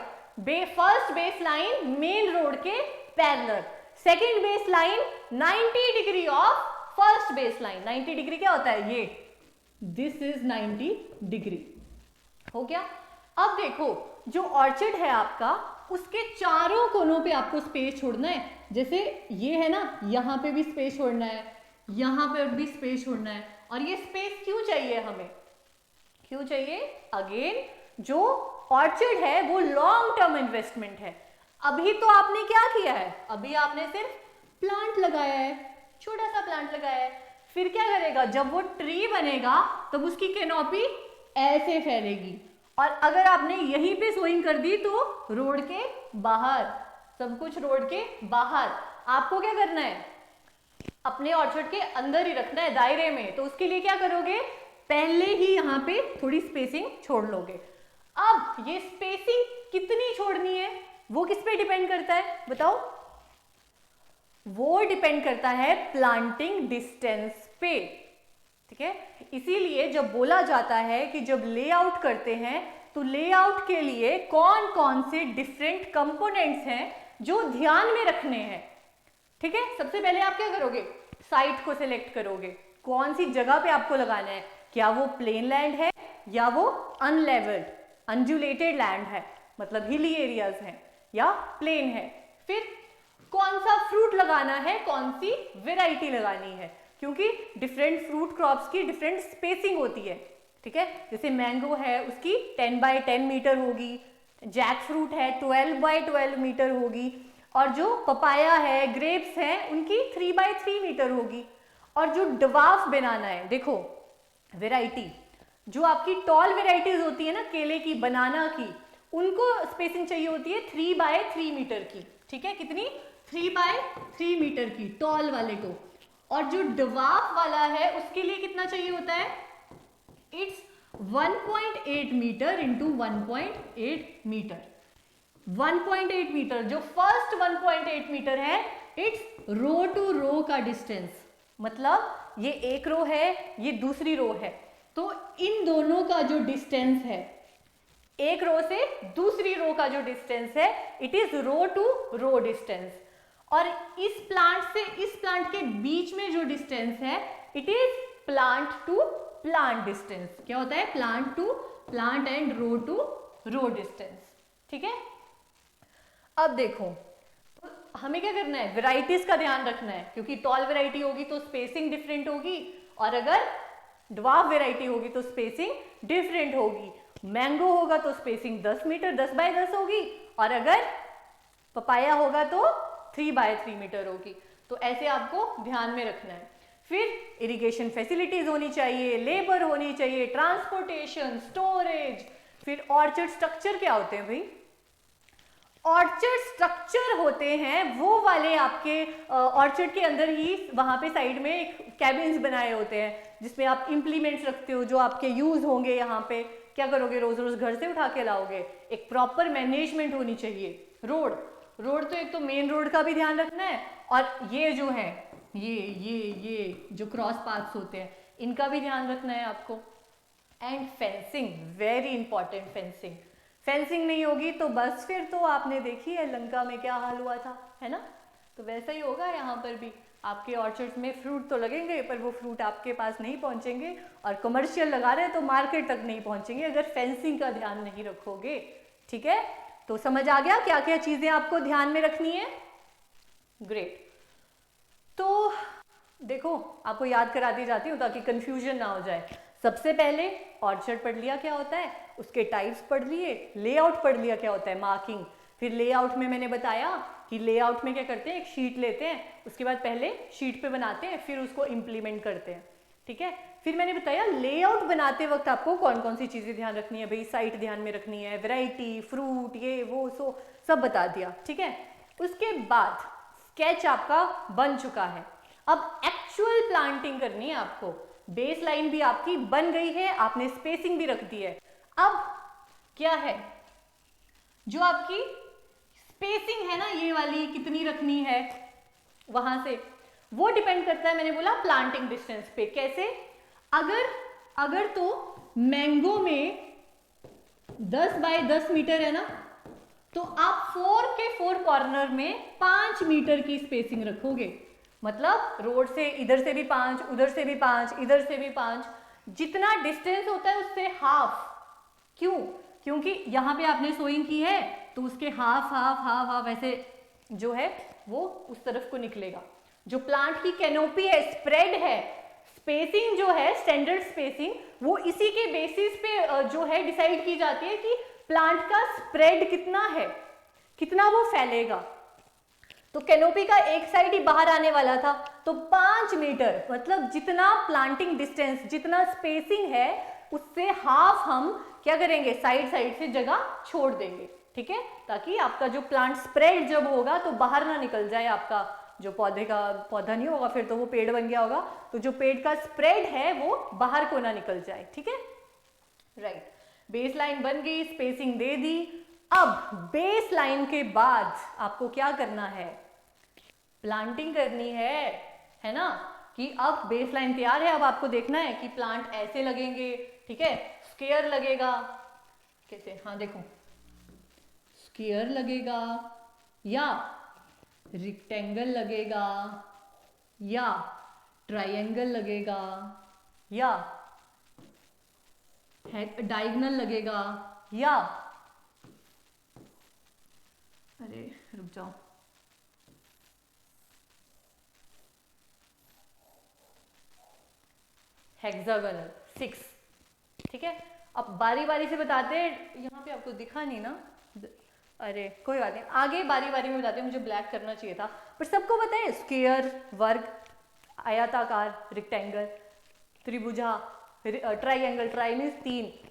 First base line main road के parallel, second base line 90 degree of first base line. 90 degree क्या होता है, ये दिस इज 90 डिग्री, हो गया। अब देखो जो ऑर्चिड है आपका, उसके चारों कोनों पे आपको स्पेस छोड़ना है। जैसे ये है ना, यहां पे भी स्पेस छोड़ना है, यहां पे भी स्पेस छोड़ना है। और ये स्पेस क्यों चाहिए हमें, क्यों चाहिए, अगेन जो ऑर्चिड है वो लॉन्ग टर्म इन्वेस्टमेंट है। अभी तो आपने क्या किया है, अभी आपने सिर्फ प्लांट लगाया है, छोटा सा प्लांट लगाया है। फिर क्या करेगा, जब वो ट्री बनेगा तब उसकी कैनोपी ऐसे फैलेगी। और अगर आपने यहीं पे सोइंग कर दी तो रोड के बाहर, सब कुछ रोड के बाहर। आपको क्या करना है, अपने ऑर्चर्ड के अंदर ही रखना है, दायरे में। तो उसके लिए क्या करोगे, पहले ही यहाँ पे थोड़ी स्पेसिंग छोड़ लोगे। अब ये स्पेसिंग कितनी छोड़नी है वो किस पे डिपेंड करता है बताओ, वो डिपेंड करता है प्लांटिंग डिस्टेंस पे, ठीक है। इसीलिए जब बोला जाता है कि जब लेआउट करते हैं तो लेआउट के लिए कौन कौन से डिफरेंट कंपोनेंट्स हैं जो ध्यान में रखने हैं, ठीक है। सबसे पहले आप क्या करोगे, साइट को सिलेक्ट करोगे, कौन सी जगह पे आपको लगाना है, क्या वो प्लेन लैंड है या वो अनलेवल्ड अंजुलेटेड लैंड है, मतलब हिली एरियाज हैं या प्लेन है। फिर कौन सा फ्रूट लगाना है, कौन सी वेराइटी लगानी है, क्योंकि डिफरेंट फ्रूट क्रॉप्स की डिफरेंट स्पेसिंग होती है, ठीक है। जैसे मैंगो है उसकी 10 बाय 10 मीटर होगी, जैक फ्रूट है 12 बाय 12 मीटर होगी, और जो पपाया है, ग्रेप्स हैं, उनकी 3 बाय 3 मीटर होगी। और जो डवार्फ बनाना है, देखो वेराइटी, जो आपकी टॉल वेराइटीज होती है ना, केले की, बनाना की, उनको स्पेसिंग चाहिए होती है 3 बाय 3 मीटर की, ठीक है। कितनी, 3 बाय 3 मीटर की टॉल वाले को। और जो डवार्फ वाला है उसके लिए कितना चाहिए होता है, it's 1.8 metre into 1.8 metre. 1.8 metre, जो फर्स्ट 1.8 मीटर है, इट्स रो टू रो का डिस्टेंस, मतलब ये एक रो है, ये दूसरी रो है, तो इन दोनों का जो डिस्टेंस है, एक रो से दूसरी रो का जो डिस्टेंस है, it is row to row distance. और इस प्लांट से इस प्लांट के बीच में जो डिस्टेंस है, it is plant to plant distance. क्या होता है, plant to plant and row to row distance, ठीक है। अब देखो हमें क्या करना है, वेराइटीज का ध्यान रखना है, क्योंकि टॉल वेराइटी होगी तो स्पेसिंग डिफरेंट होगी, और अगर ड्वार्फ वेराइटी होगी तो स्पेसिंग डिफरेंट होगी। मैंगो होगा तो स्पेसिंग 10 मीटर 10 बाय 10 होगी, और अगर पपाया होगा तो 3 बाय 3 मीटर होगी। तो ऐसे आपको ध्यान में रखना है। फिर इरिगेशन फैसिलिटीज होनी चाहिए, लेबर होनी चाहिए, ट्रांसपोर्टेशन, स्टोरेज। फिर ऑर्चर्ड स्ट्रक्चर क्या होते हैं भाई, ऑर्चर्ड स्ट्रक्चर होते हैं वो वाले आपके ऑर्चर्ड के अंदर ही वहां पे साइड में एक कैबिन्स बनाए होते हैं, जिसमें आप इंप्लीमेंट्स रखते हो जो आपके यूज होंगे। यहाँ पे क्या करोगे, रोज रोज घर से उठा के लाओगे, एक प्रॉपर मैनेजमेंट होनी चाहिए। रोड तो एक तो मेन रोड का भी ध्यान रखना है, और ये जो है ये जो क्रॉस पाथ्स होते हैं इनका भी ध्यान रखना है आपको। And fencing, very important fencing. Fencing नहीं होगी तो बस फिर तो आपने देखी है लंका में क्या हाल हुआ था, है ना। तो वैसा ही होगा यहाँ पर भी, आपके ऑर्चर्ड्स में फ्रूट तो लगेंगे पर वो फ्रूट आपके पास नहीं पहुंचेंगे, और कमर्शियल लगा रहे हैं तो मार्केट तक नहीं पहुंचेंगे अगर फेंसिंग का ध्यान नहीं रखोगे, ठीक है। तो समझ आ गया क्या क्या चीजें आपको ध्यान में रखनी है? ग्रेट। तो देखो आपको याद कराती जाती हूँ ताकि कंफ्यूजन ना हो जाए। सबसे पहले ऑर्चर्ड पढ़ लिया क्या होता है, उसके टाइप्स पढ़ लिए, लेआउट पढ़ लिया क्या होता है, मार्किंग। फिर लेआउट में मैंने बताया कि लेआउट में क्या करते हैं, एक शीट लेते हैं, उसके बाद पहले शीट पे बनाते हैं, फिर उसको इम्प्लीमेंट करते हैं, ठीक है। फिर मैंने बताया लेआउट बनाते वक्त आपको कौन कौन सी चीजें ध्यान रखनी है, भाई साइट ध्यान में रखनी है, वैरायटी, फ्रूट, ये वो सो सब बता दिया, ठीक है। उसके बाद स्केच आपका बन चुका है। अब एक्चुअल प्लांटिंग करनी है आपको। बेस लाइन भी आपकी बन गई है, आपने स्पेसिंग भी रख दी है। अब क्या है, जो आपकी स्पेसिंग है ना, ये वाली कितनी रखनी है वहां से, वो डिपेंड करता है, मैंने बोला प्लांटिंग डिस्टेंस पे। कैसे? अगर तो मैंगो में 10 बाय 10 मीटर है ना, तो आप 4 के 4 कॉर्नर में 5 मीटर की स्पेसिंग रखोगे। मतलब रोड से इधर से भी 5, उधर से भी 5, इधर से भी 5, जितना डिस्टेंस होता है उससे हाफ। क्यों? क्योंकि यहां पे आपने सोइंग की है तो उसके हाफ हाफ हाफ हाफ ऐसे जो है वो उस तरफ को निकलेगा। जो प्लांट की कैनोपी है, स्प्रेड है, स्पेसिंग जो है, स्टैंडर्ड स्पेसिंग, वो इसी के बेसिस पे जो है डिसाइड की जाती है कि प्लांट का स्प्रेड कितना है, कितना वो फैलेगा। तो कैनोपी का एक साइड ही बाहर आने वाला था, तो 5 मीटर मतलब जितना प्लांटिंग डिस्टेंस, जितना स्पेसिंग है, उससे हाफ हम क्या करेंगे, साइड साइड से जगह छोड़ देंगे, ठीक है, ताकि आपका जो प्लांट स्प्रेड जब होगा तो बाहर ना निकल जाए, आपका जो पौधा नहीं होगा फिर तो वो पेड़ बन गया होगा, तो जो पेड़ का स्प्रेड है वो बाहर को ना निकल जाए, ठीक है, राइट। बेस लाइन बन गई, स्पेसिंग दे दी। अब बेस लाइन के बाद आपको क्या करना है, प्लांटिंग करनी है ना, कि अब बेस लाइन तैयार है, अब आपको देखना है कि प्लांट ऐसे लगेंगे, ठीक है, स्क्वायर लगेगा, कैसे, हाँ देखो, स्क्वायर लगेगा या रेक्टेंगल लगेगा या ट्रायंगल लगेगा या डायगोनल लगेगा या, अरे रुक जाओ, हेक्सागोनल 6, ठीक है। अब बारी बारी से बताते हैं, यहाँ पे आपको दिखा नहीं ना, अरे कोई बात नहीं, आगे बारी बारी में बताते हैं, मुझे ब्लैक करना चाहिए था, पर सबको पता है स्क्वायर, वर्ग, आयताकार, रेक्टेंगल, त्रिभुजा, ट्राइंगल, ट्राई मीन्स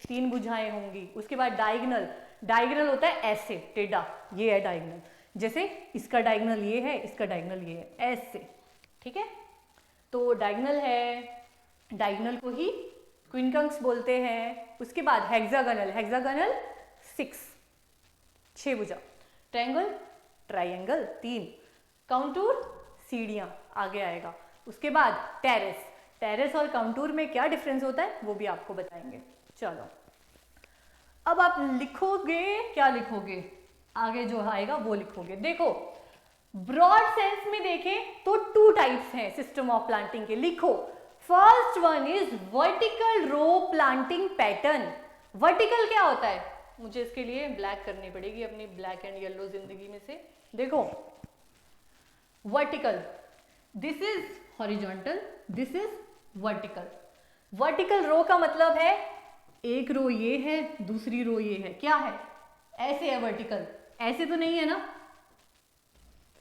तीन भुजाएं होंगी। उसके बाद डायगोनल, डायगोनल होता है ऐसे टेढ़ा, ये है डायगोनल, जैसे इसका डायगोनल ये है, इसका डायगोनल ये है, ऐसे, ठीक है। तो डायगोनल है, डायगोनल को ही क्विंकंस बोलते हैं। उसके बाद हेक्सागोनल, हेक्सागोनल 6 भुजा, ट्रायंगल, ट्रायंगल 3, काउंटूर सीढ़ियां आगे आएगा। उसके बाद टेरेस, टेरेस और काउंटूर में क्या डिफरेंस होता है वो भी आपको बताएंगे। चलो अब आप लिखोगे, क्या लिखोगे, आगे जो आएगा वो लिखोगे। देखो ब्रॉड सेंस में देखें तो 2 टाइप्स हैं सिस्टम ऑफ प्लांटिंग के, लिखो। First one is vertical row planting pattern. Vertical क्या होता है, मुझे इसके लिए ब्लैक करनी पड़ेगी अपनी ब्लैक एंड येलो जिंदगी में से। देखो vertical, this is horizontal, this is vertical. Vertical row का मतलब है एक रो ये है, दूसरी रो ये है, क्या है, ऐसे है वर्टिकल, ऐसे तो नहीं है ना,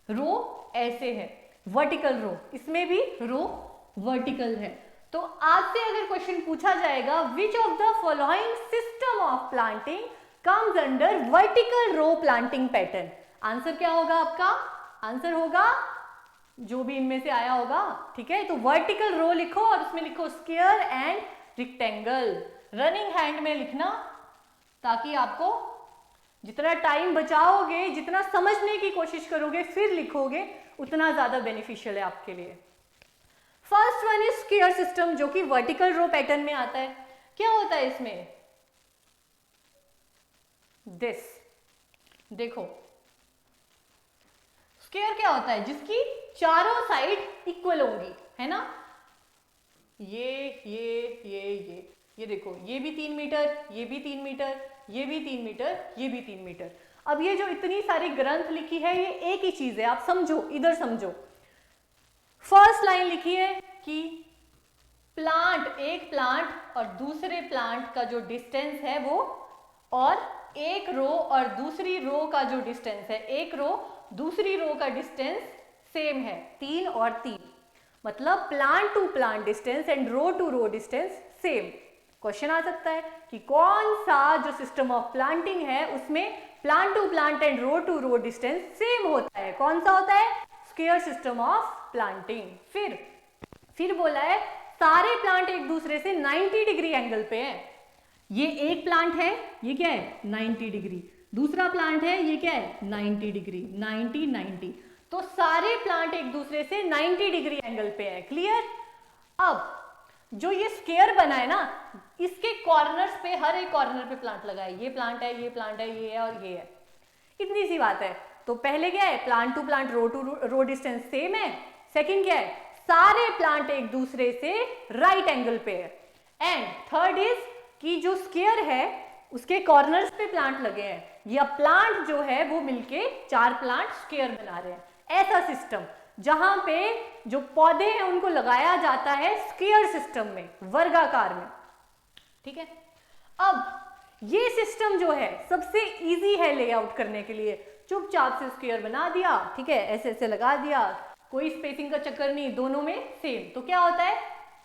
रो ऐसे है, वर्टिकल रो, इसमें भी रो वर्टिकल है। तो आज से अगर क्वेश्चन पूछा जाएगा which of the following system of planting comes under vertical row planting pattern, answer क्या होगा आपका, आंसर होगा जो भी इनमें से आया होगा, ठीक है। तो वर्टिकल रो लिखो और उसमें लिखो square and rectangle, running hand में लिखना, ताकि आपको जितना टाइम बचाओगे, जितना समझने की कोशिश करोगे फिर लिखोगे, उतना ज्यादा बेनिफिशियल है आपके लिए। First one is square system, जो कि वर्टिकल रो पैटर्न में आता है। क्या होता है इसमें, दिस, देखो स्क्वायर क्या होता है, जिसकी चारों साइड इक्वल होंगी, है ना, ये देखो, ये भी 3 मीटर, ये भी 3 मीटर, ये भी 3 मीटर, ये भी 3 मीटर। अब ये जो इतनी सारी ग्रंथ लिखी है ये एक ही चीज है, आप समझो, इधर समझो। फर्स्ट लाइन लिखी है कि प्लांट, एक प्लांट और दूसरे प्लांट का जो डिस्टेंस है वो, और एक रो और दूसरी रो का जो डिस्टेंस है, एक रो दूसरी रो का डिस्टेंस सेम है, 3 और 3, मतलब plant to plant distance and row to row distance same. Question आ सकता है कि कौन सा जो सिस्टम ऑफ प्लांटिंग है उसमें plant to plant and row to row distance same होता है, कौन सा होता है? Square system of planting. फिर बोला है सारे प्लांट एक दूसरे से 90 डिग्री एंगल पे हैं। ये एक प्लांट है, ये क्या है? 90 डिग्री। दूसरा प्लांट है, ये क्या है? 90 डिग्री। 90 90, तो सारे प्लांट एक दूसरे से 90 डिग्री एंगल पे है। क्लियर? अब जो ये स्क्वायर बना है ना, इसके कॉर्नर्स पे, हर एक कॉर्नर पे प्लांट लगा है। ये प्लांट है, ये प्लांट है, ये है और ये है। इतनी सी बात है। तो पहले क्या है? Plant to plant, row to row distance same है। सेकंड क्या है? सारे प्लांट एक दूसरे से राइट एंगल पे है। एंड थर्ड इज कि जो स्क्वायर है उसके कॉर्नर्स पे प्लांट लगे हैं, या प्लांट जो है वो मिलके 4 प्लांट स्क्वायर बना रहे हैं। ऐसा सिस्टम जहां पे जो पौधे हैं उनको लगाया जाता है स्क्वायर सिस्टम में, वर्गाकार में। ठीक है? अब ये सिस्टम जो है सबसे इजी है लेआउट करने के लिए। चुपचाप से स्क्वायर बना दिया, ठीक है, ऐसे ऐसे लगा दिया, कोई स्पेसिंग का चक्कर नहीं, दोनों में सेम। तो क्या होता है?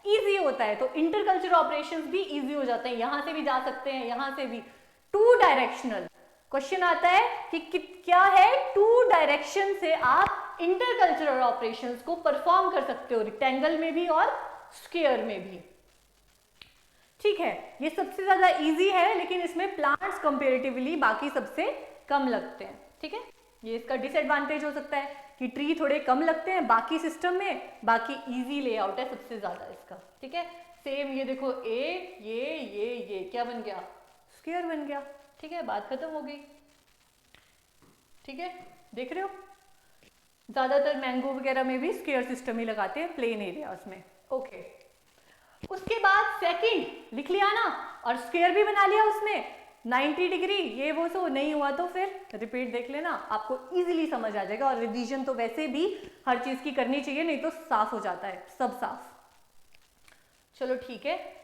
इजी होता है। तो इंटरकल्चर ऑपरेशंस भी इजी हो जाते हैं, यहां से भी जा सकते हैं, यहां से भी। 2 डायरेक्शनल क्वेश्चन आता है कि क्या है? 2 डायरेक्शन से आप इंटरकल्चरल ऑपरेशंस को परफॉर्म कर सकते हो, रेक्टेंगल में भी और स्क्वायर में भी। ठीक है, ये सबसे ज्यादा इजी है, लेकिन इसमें प्लांट्स कंपैरेटिवली बाकी सबसे कम लगते हैं। ठीक है, ये इसका डिसएडवांटेज हो सकता है कि ट्री थोड़े कम लगते हैं बाकी सिस्टम में, बाकी इजी लेआउट है सबसे ज्यादा इसका। ठीक है, सेम ये देखो, ये क्या बन गया? स्क्वायर बन गया। ठीक है, बात खत्म हो गई। ठीक है, देख रहे हो, ज्यादातर मैंगो वगैरह में भी स्क्वायर सिस्टम ही लगाते हैं प्लेन एरियाज में। ओके, उसके बाद सेकंड लिख लिया ना, और स्क्वायर भी बना लिया उसमें 90 डिग्री, ये वो सो नहीं हुआ तो फिर रिपीट देख लेना, आपको इजीली समझ आ जाएगा। और रिवीजन तो वैसे भी हर चीज की करनी चाहिए, नहीं तो साफ हो जाता है, सब साफ। चलो ठीक है,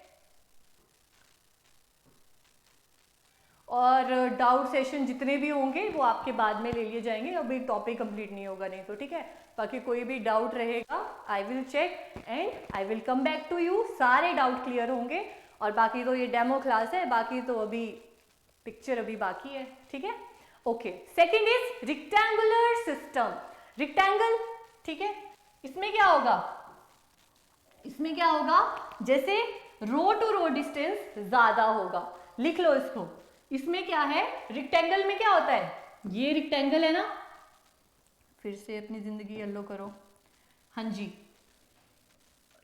और डाउट सेशन जितने भी होंगे वो आपके बाद में ले लिए जाएंगे, अभी टॉपिक कंप्लीट नहीं होगा नहीं तो। ठीक है, बाकी कोई भी डाउट रहेगा I will check and I will come back to you. सारे डाउट क्लियर होंगे, और बाकी तो ये डेमो क्लास है, बाकी तो अभी पिक्चर अभी बाकी है। ठीक है, okay. Second is rectangular system. Rectangle, ठीक है, इसमें क्या होगा? इसमें क्या होगा? जैसे रो टू रो डिस्टेंस ज्यादा होगा, लिख लो इसको। इसमें क्या है? रेक्टेंगल में क्या होता है? ये रेक्टेंगल है ना, फिर से अपनी जिंदगी येलो करो। हाँ जी,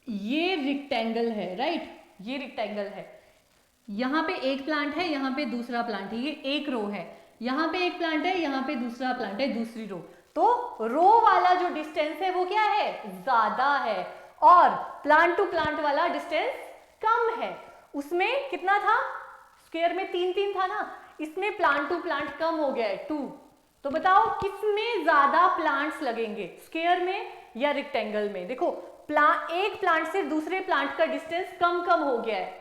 ये रेक्टेंगल है, राइट, ये रेक्टेंगल है। यहां पे एक प्लांट है, यहां पे दूसरा प्लांट है, ये एक रो है। यहां पे एक प्लांट है, यहां पे दूसरा प्लांट है, दूसरी रो। तो रो वाला जो डिस्टेंस है वो क्या है? ज्यादा है, और प्लांट टू प्लांट वाला डिस्टेंस कम है। उसमें कितना था? स्क्वायर में 3 3 था ना, इसमें प्लांट टू प्लांट कम हो गया है 2। तो बताओ किसमें ज्यादा प्लांट्स लगेंगे, स्क्वायर में या रेक्टेंगल में? देखो, एक प्लांट से दूसरे प्लांट का डिस्टेंस कम कम हो गया है,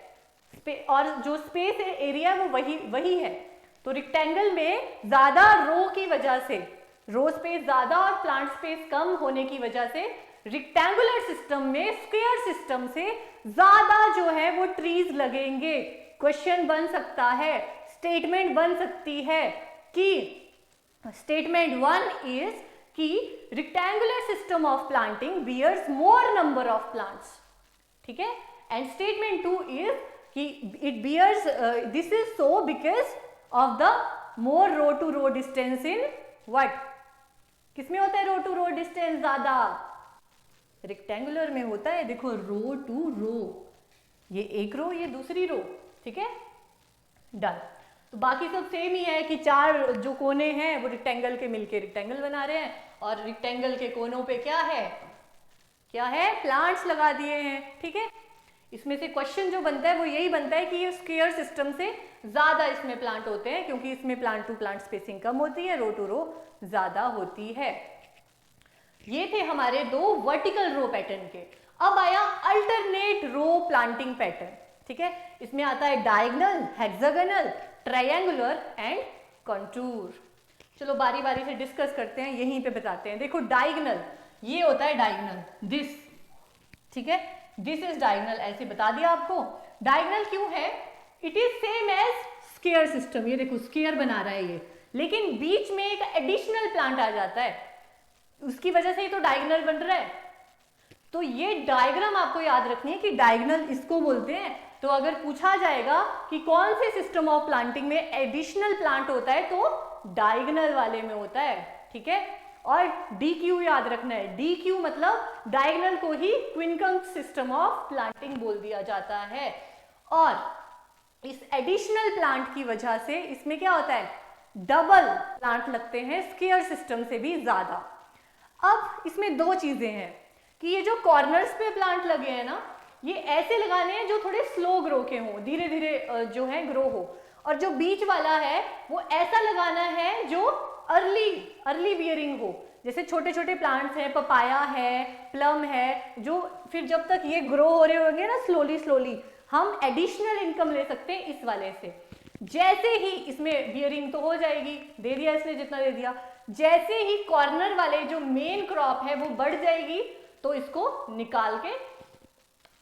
और जो स्पेस है, एरिया, वो वही है। तो रेक्टेंगल में ज्यादा रो की वजह से, रो स्पेस ज्यादा और प्लांट स्पेस कम होने की वजह से, रेक्टेंगुलर सिस्टम में स्क्वायर सिस्टम से ज्यादा जो है वो ट्रीज लगेंगे। क्वेश्चन बन सकता है, स्टेटमेंट बन सकती है कि स्टेटमेंट 1 इज कि rectangular system of planting bears more number of plants. ठीक है, एंड स्टेटमेंट 2 इज कि it bears this is so because of the more row to row distance in what? किसमें होता है रो टू रो डिस्टेंस ज्यादा? रेक्टेंगुलर में होता है। देखो, रो टू रो, ये एक रो, ये दूसरी रो। ठीक है, डन। तो बाकी सब सेम ही है कि 4 जो कोने हैं वो रेक्टेंगल के मिलके रेक्टेंगल बना रहे हैं, और रेक्टेंगल के कोनों पे क्या है? क्या है? प्लांट्स लगा दिए हैं। ठीक है, इसमें से क्वेश्चन जो बनता है वो यही बनता है कि ये स्क्वायर सिस्टम से ज्यादा इसमें प्लांट होते हैं, क्योंकि इसमें प्लांट टू प्लांट स्पेसिंग कम होती है, रो टू रो ज्यादा होती है। ये थे हमारे दो वर्टिकल रो पैटर्न के। अब आया अल्टरनेट रो प्लांटिंग पैटर्न, ठीक है। इसमें आता है diagonal, hexagonal, triangular and contour. चलो बारी बारी से डिस्कस करते हैं, यहीं पे बताते हैं। देखो डायगोनल, ये होता है डायगोनल, दिस, ठीक है, दिस इज डायगोनल, ऐसे बता दिया आपको। डायगोनल क्यों है? It is same as square system. ये देखो स्क्वायर बना रहा है ये, लेकिन बीच में एक एडिशनल प्लांट आ जाता है, उसकी वजह से ही तो डायगोनल बन रहा है। तो ये डायग्राम आपको याद रखनी है कि डायगोनल इसको बोलते हैं। तो अगर पूछा जाएगा कि कौन से सिस्टम ऑफ प्लांटिंग में एडिशनल प्लांट होता है, तो डायगोनल वाले में होता है, ठीक है। और DQ याद रखना है, DQ मतलब डायगोनल को ही क्विंकम सिस्टम ऑफ प्लांटिंग बोल दिया जाता है। और इस एडिशनल प्लांट की वजह से इसमें क्या होता है, डबल प्लांट लगते हैं स्क्वायर सिस्टम से भी ज्यादा। अब इसमें दो चीजें हैं कि ये जो कॉर्नर्स पे प्लांट लगे हैं ना, ये ऐसे लगाने हैं जो थोड़े स्लो ग्रो के हों, धीरे धीरे जो है ग्रो हो, और जो बीच वाला है वो ऐसा लगाना है जो अर्ली बियरिंग हो। जैसे छोटे छोटे प्लांट्स हैं, पपाया है, प्लम है, जो फिर जब तक ये ग्रो हो रहे होंगे ना स्लोली, हम एडिशनल इनकम ले सकते हैं इस वाले से। जैसे ही इसमें बियरिंग तो हो जाएगी, दे दिया इसने जितना दे दिया, जैसे ही कॉर्नर वाले जो मेन क्रॉप है वो बढ़ जाएगी, तो इसको निकाल के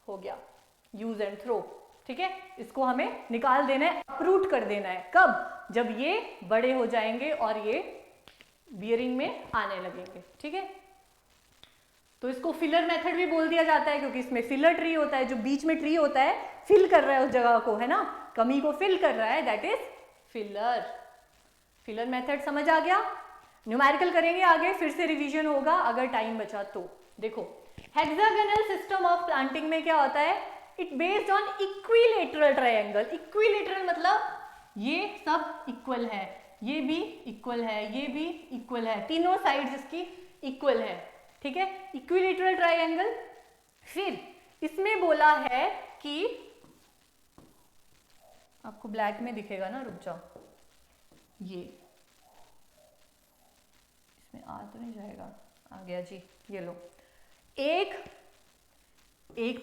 हो गया, यूज एंड थ्रो, ठीक है। इसको हमें निकाल देना है, अपरूट कर देना है। कब? जब ये बड़े हो जाएंगे और ये बियरिंग में आने लगेंगे, ठीक है। तो इसको फिलर मेथड भी बोल दिया जाता है, क्योंकि इसमें फिलर ट्री होता है, जो बीच में ट्री होता है फिल कर रहा है उस जगह को, है ना, कमी को फिल कर रहा है, दैट इज फिलर मेथड। समझ आ गया? न्यूमेरिकल करेंगे आगे, फिर से रिवीजन होगा अगर टाइम बचा तो। देखो हेक्सागोनल सिस्टम ऑफ प्लांटिंग में क्या होता है, it based on equilateral triangle. Equilateral मतलब ये सब इक्वल है, ये भी इक्वल है, ये भी इक्वल है, तीनों साइड्स इसकी इक्वल है, ठीक है, इक्विलेटरल ट्रायंगल। फिर इसमें बोला है कि आपको ब्लैक में दिखेगा ना, रुक जाओ, ये इसमें आ तो नहीं जाएगा, आ गया जी, ये लो, एक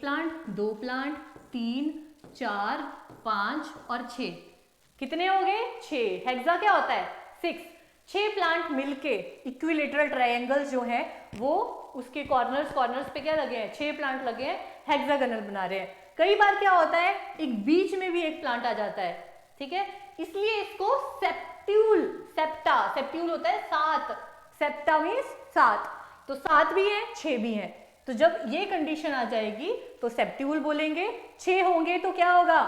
प्लांट, दो प्लांट, 3, 4, 5 और 6, कितने हो गए? 6। हेक्सा क्या होता है? 6। 6 प्लांट मिलके इक्विलेटरल ट्रायंगल जो है वो उसके कॉर्नर्स पे क्या लगे हैं? 6 प्लांट लगे हैं, हेक्सागोनल बना रहे हैं। कई बार क्या होता है, एक बीच में भी एक प्लांट आ जाता है, ठीक है, इसलिए इसको सेप्ट्यूल होता है 7, सेप्टा मीन्स 7, तो 7 भी है 6 भी है। तो जब ये कंडीशन आ जाएगी तो सेप्ट्यूल बोलेंगे, 6 होंगे तो क्या होगा?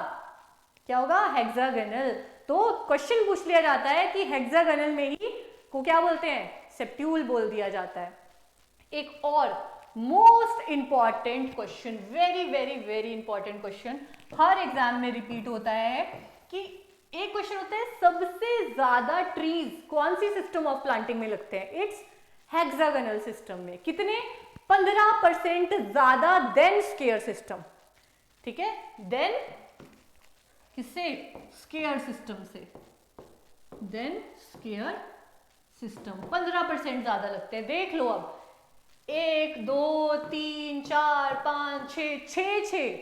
क्या होगा? हेक्सागोनल। तो क्वेश्चन पूछ लिया जाता है कि हेक्सागोनल में ही को क्या बोलते हैं? सेप्ट्यूल बोल दिया जाता है। एक और most important question, very very very important question, हर एग्जाम में रिपीट होता है कि एक क्वेश्चन होता है सबसे ज्यादा ट्रीज कौन सी सिस्टम ऑफ प्लांटिंग में लगते हैं? इट्स हेक्सागोनल सिस्टम में। कितने? 15% ज्यादा देन स्क्वायर सिस्टम, ठीक है, देन किससे? स्क्वायर सिस्टम से, देन स्क्वायर सिस्टम 15% ज्यादा लगते हैं। देख लो अब, 1 2 3 4 5 6,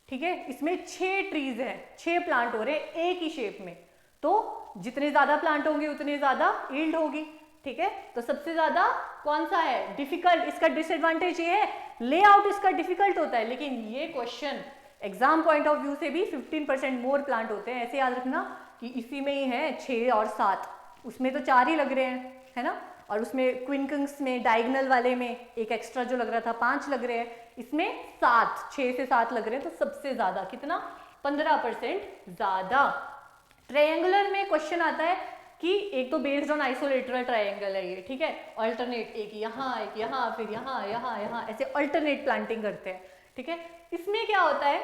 ठीक है, इसमें 6 ट्रीज हैं, 6 प्लांट हो रहे हैं एक ही शेप में। तो जितने ज्यादा प्लांट होंगे उतने ज्यादा यील्ड होगी, ठीक है। तो सबसे ज्यादा कौन सा है? डिफिकल्ट। इसका डिसएडवांटेज ये है, लेआउट इसका डिफिकल्ट होता है, लेकिन ये question exam point of view से भी 15% मोर प्लांट होते हैं। ऐसे याद रखना कि इसी में ही है 6 और 7, उसमें तो 4 ही लग रहे हैं, है ना, और उसमें क्विंकंस में डायगोनल वाले में एक एक्स्ट्रा जो लग रहा था 5 लग रहे हैं, इसमें 7, 6 से 7 लग रहे हैं। तो सबसे ज्यादा कितना? 15% ज्यादा। ट्रायंगुलर में क्वेश्चन आता है कि एक तो बेस्ड ऑन आइसोलेटरल ट्रायंगल है ये, ठीक है, अल्टरनेट, एक यहाँ फिर यहाँ ऐसे अल्टरनेट प्लांटिंग करते हैं, ठीक है। इसमें क्या होता है,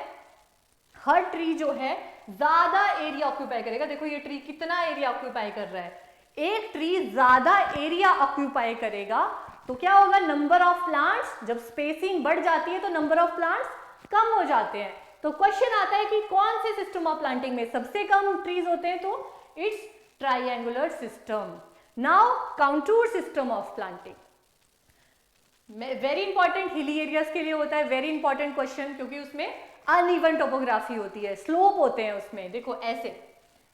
हर ट्री जो है ज्यादा एरिया ऑक्यूपाई करेगा। देखो ये ट्री कितना एरिया ऑक्यूपाई कर रहा है, एक ट्री ज्यादा एरिया ऑक्यूपाई करेगा तो क्या होगा? नंबर ऑफ प्लांट्स, जब स्पेसिंग बढ़ जाती है तो नंबर ऑफ प्लांट्स कम हो जाते हैं। तो क्वेश्चन आता है कि कौन से सिस्टम ऑफ प्लांटिंग में सबसे कम ट्रीज होते हैं, तो it's triangular system. Now contour system of planting, very important hilly areas के लिए होता है, वेरी इंपॉर्टेंट क्वेश्चन, क्योंकि उसमें अनइवन टोपोग्राफी होती है, स्लोप होते हैं उसमें, देखो ऐसे,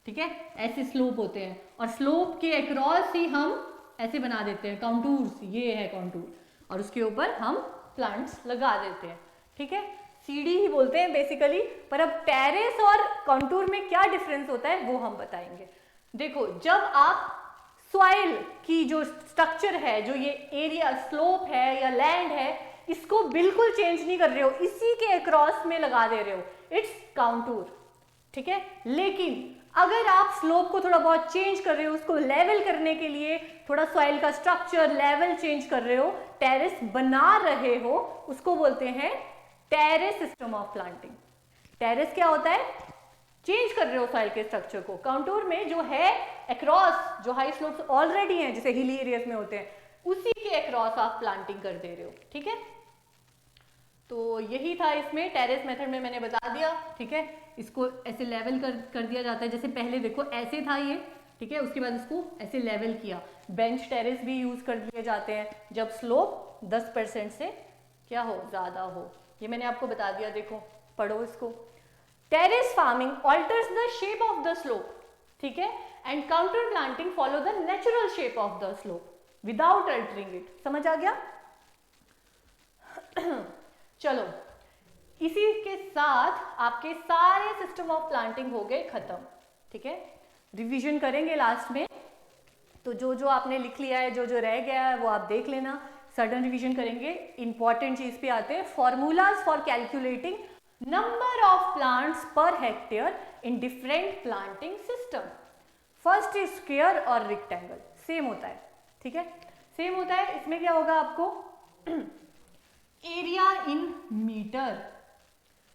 ठीक है, ऐसे स्लोप होते हैं और स्लोप के अक्रॉस ही हम ऐसे बना देते हैं काउंटूर्स, ये है काउंटूर, और उसके ऊपर हम प्लांट्स लगा देते हैं, ठीक है, सीढ़ी ही बोलते हैं बेसिकली। पर अब टेरेस और काउंटूर में क्या डिफरेंस होता है वो हम बताएंगे। देखो, जब आप सॉइल की जो स्ट्रक्चर है, जो ये एरिया स्लोप है या लैंड है, इसको बिल्कुल चेंज नहीं कर रहे हो, इसी के अक्रॉस में लगा दे रहे हो, इट्स काउंटूर, ठीक है। लेकिन अगर आप स्लोप को थोड़ा बहुत चेंज कर रहे हो, उसको लेवल करने के लिए थोड़ा सॉइल का स्ट्रक्चर लेवल चेंज कर रहे हो, टेरेस बना रहे हो, उसको बोलते हैं terrace system of planting. Terrace क्या होता है, चेंज कर रहे हो सॉइल के स्ट्रक्चर को। काउंटूर में जो है अक्रॉस, जो हाई स्लोप्स ऑलरेडी हैं, जैसे हिली एरियाज में होते हैं, उसी के अक्रॉस आप प्लांटिंग कर दे रहे हो, ठीक है। तो यही था इसमें, टेरेस मेथड में मैंने बता दिया, ठीक है। इसको ऐसे लेवल कर दिया जाता है, जैसे पहले देखो ऐसे था ये, ठीक है, उसके बाद इसको ऐसे लेवल किया। बेंच टेरेस भी यूज कर लिए जाते हैं जब स्लोप 10% से क्या हो, ज्यादा हो। ये मैंने आपको बता दिया, देखो पढ़ो इसको। Terrace farming alters the shape of the slope, ठीक है, and counter planting follow the natural shape of the slope without altering it. समझ आ गया? चलो, इसी के साथ आपके सारे सिस्टम ऑफ प्लांटिंग हो गए खत्म, ठीक है। रिवीजन करेंगे लास्ट में, तो जो जो आपने लिख लिया है, जो जो रह गया है वो आप देख लेना, सडन रिवीजन करेंगे। इंपॉर्टेंट चीज पे आते हैं, formulas for calculating number of plants per hectare in different planting system. First is square और रेक्टेंगल, सेम होता है, ठीक है, सेम होता है। इसमें क्या होगा आपको, एरिया इन मीटर।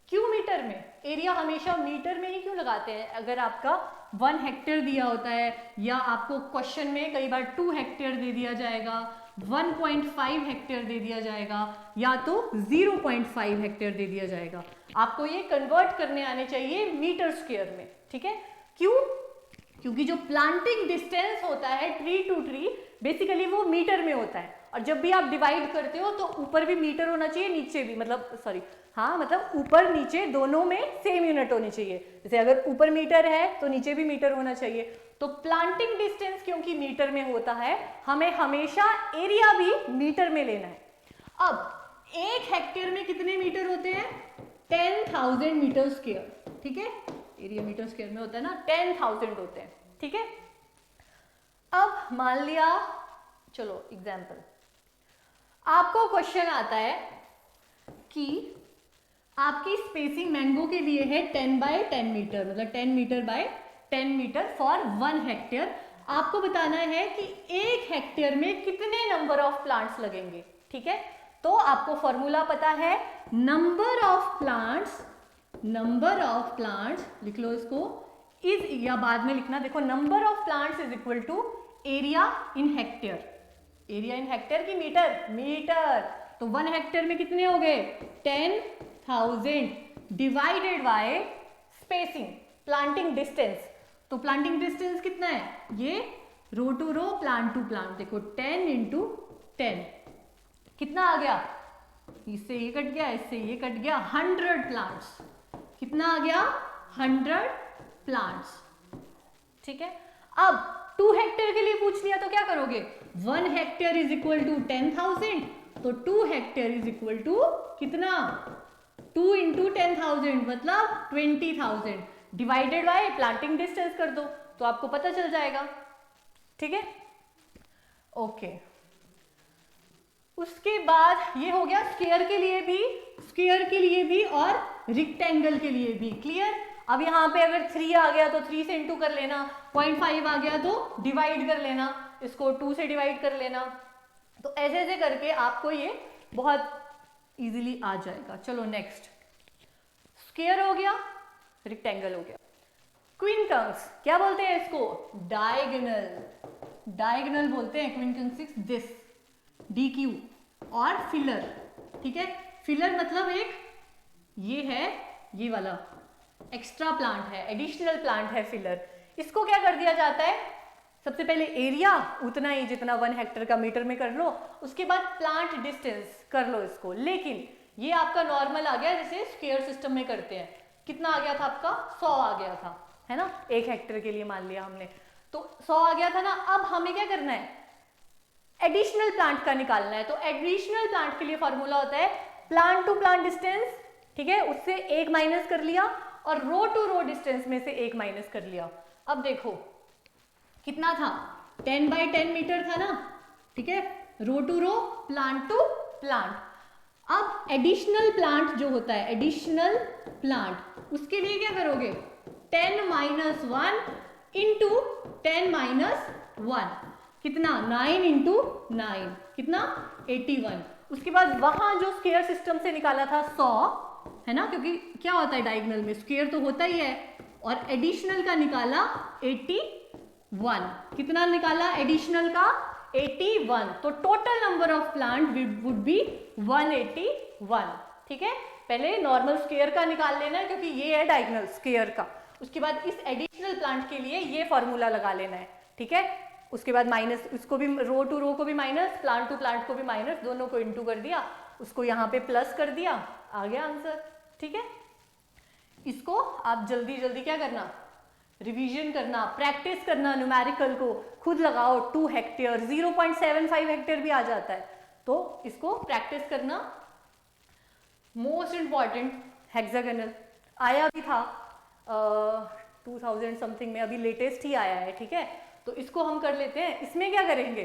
क्यों मीटर में? एरिया हमेशा मीटर में ही क्यों लगाते हैं? अगर आपका 1 हेक्टेयर दिया होता है, या आपको क्वेश्चन में कई बार 2 हेक्टेयर दे दिया जाएगा, 1.5 हेक्टेयर दे दिया जाएगा, या तो 0.5 हेक्टेयर दे दिया जाएगा, आपको ये कन्वर्ट करने आने चाहिए मीटर स्क्वायर में, ठीक है। क्यों? क्योंकि जो प्लांटिंग डिस्टेंस होता है ट्री टू ट्री, बेसिकली वो मीटर में होता है, और जब भी आप डिवाइड करते हो तो ऊपर भी मीटर होना चाहिए, नीचे भी, मतलब सॉरी, हाँ, मतलब ऊपर नीचे दोनों में सेम यूनिट होनी चाहिए। जैसे अगर ऊपर मीटर है तो नीचे भी मीटर होना चाहिए। तो प्लांटिंग डिस्टेंस क्योंकि मीटर में होता है, हमें हमेशा एरिया भी मीटर में लेना है। अब 1 हेक्टेयर में कितने मीटर होते हैं? 10,000 मीटर स्क्वायर, ठीक है, एरिया मीटर स्क्वायर में होता है ना, 10,000 होते हैं, ठीक है। अब मान लिया, चलो एग्जाम्पल, आपको क्वेश्चन आता है कि आपकी स्पेसिंग मैंगो के लिए है 10 बाय 10 मीटर, मतलब 10 metre by 10 metre for 1 hectare. आपको बताना है कि 1 हेक्टेयर में कितने नंबर ऑफ प्लांट्स लगेंगे, ठीक है। तो आपको फॉर्मूला पता है, नंबर ऑफ प्लांट्स लिख लो इसको, इज, या बाद में लिखना, देखो number of plants is equal to area in hectare. Area in hectare की मीटर? मीटर। तो 1 हेक्टेयर में कितने हो गए? 10,000 divided by spacing, planting distance. तो प्लांटिंग डिस्टेंस कितना है? ये row to row, plant to plant, देखो 10 इंटू 10 कितना आ गया? इससे ये कट गया, इससे ये कट गया, 100 प्लांट्स। कितना आ गया? 100 प्लांट्स, ठीक है। अब 2 हेक्टेयर के लिए पूछ लिया तो क्या करोगे? 1 हेक्टेयर इज इक्वल टू 10,000, तो 2 हेक्टेयर इज इक्वल टू कितना? 2 इंटू 10,000 मतलब 20,000 डिवाइडेड बाय प्लांटिंग डिस्टेंस कर दो तो आपको पता चल जाएगा, ठीक है। ओके, उसके बाद ये हो गया स्क्वायर के लिए भी और रेक्टेंगल के लिए भी। क्लियर? अब यहाँ पे अगर 3 आ गया तो 3 से इंटू कर लेना, 0.5 आ गया तो डिवाइड कर लेना, इसको 2 से डिवाइड कर लेना। तो ऐसे ऐसे करके आपको ये बहुत इजीली आ जाएगा। चलो नेक्स्ट, स्क्वायर हो गया, रेक्टेंगल हो गया। क्विंटन्स क्या बोलते हैं इसको? डायगोनल बोलते हैं। क्विंटन्स दिस DQ और फिलर, ठीक है। फिलर मतलब एक ये है ये वाला एक्स्ट्रा प्लांट है, एडिशनल प्लांट है फिलर। इसको क्या कर दिया जाता है, सबसे पहले एरिया उतना ही जितना 1 हेक्टेयर का मीटर में कर लो, उसके बाद प्लांट डिस्टेंस कर लो इसको। लेकिन ये आपका नॉर्मल आ गया जैसे स्क्वायर सिस्टम में करते हैं। कितना आ गया था आपका, 100 आ गया था, है ना, 1 हेक्टेयर के लिए मान लिया हमने, तो 100 आ गया था ना। अब हमें क्या करना है, एडिशनल प्लांट का निकालना है। तो एडिशनल प्लांट के लिए फॉर्मूला होता है प्लांट टू प्लांट डिस्टेंस, ठीक है, उससे 1 माइनस कर लिया और रो टू रो डिस्टेंस में से 1 माइनस कर लिया। अब देखो कितना था, 10 बाई 10 मीटर था ना, ठीक है, row to row plant to plant. अब एडिशनल प्लांट जो होता है, एडिशनल प्लांट, उसके लिए क्या करोगे, 10 माइनस 1 इंटू 10 माइनस 1, कितना 9 इंटू 9, कितना 81। उसके बाद वहां जो स्क्वायर सिस्टम से निकाला था 100, है ना, क्योंकि क्या होता है डायगोनल में स्क्वायर तो होता ही है, और एडिशनल का निकाला 81। कितना निकाला एडिशनल का, 81। तो total number of plant would be 181, ठीक है। पहले नॉर्मल स्क्वायर का निकाल लेना है क्योंकि ये है डायगोनल स्क्वायर का। उसके बाद इस एडिशनल प्लांट के लिए ये फॉर्मूला लगा लेना है, ठीक है। उसके बाद माइनस, उसको भी रो टू रो को भी माइनस, प्लांट टू प्लांट को भी माइनस, दोनों को इनटू कर दिया, उसको यहाँ पे प्लस कर दिया, आ गया आंसर, ठीक है। इसको आप जल्दी जल्दी क्या करना, रिवीजन करना, प्रैक्टिस करना, न्यूमेरिकल को खुद लगाओ। 2 हेक्टेयर 0.75 हेक्टेयर भी आ जाता है, तो इसको प्रैक्टिस करना। मोस्ट इंपॉर्टेंट हेक्सागोनल आया भी था 2000 समथिंग में, अभी लेटेस्ट ही आया है, ठीक है। तो इसको हम कर लेते हैं। इसमें क्या करेंगे,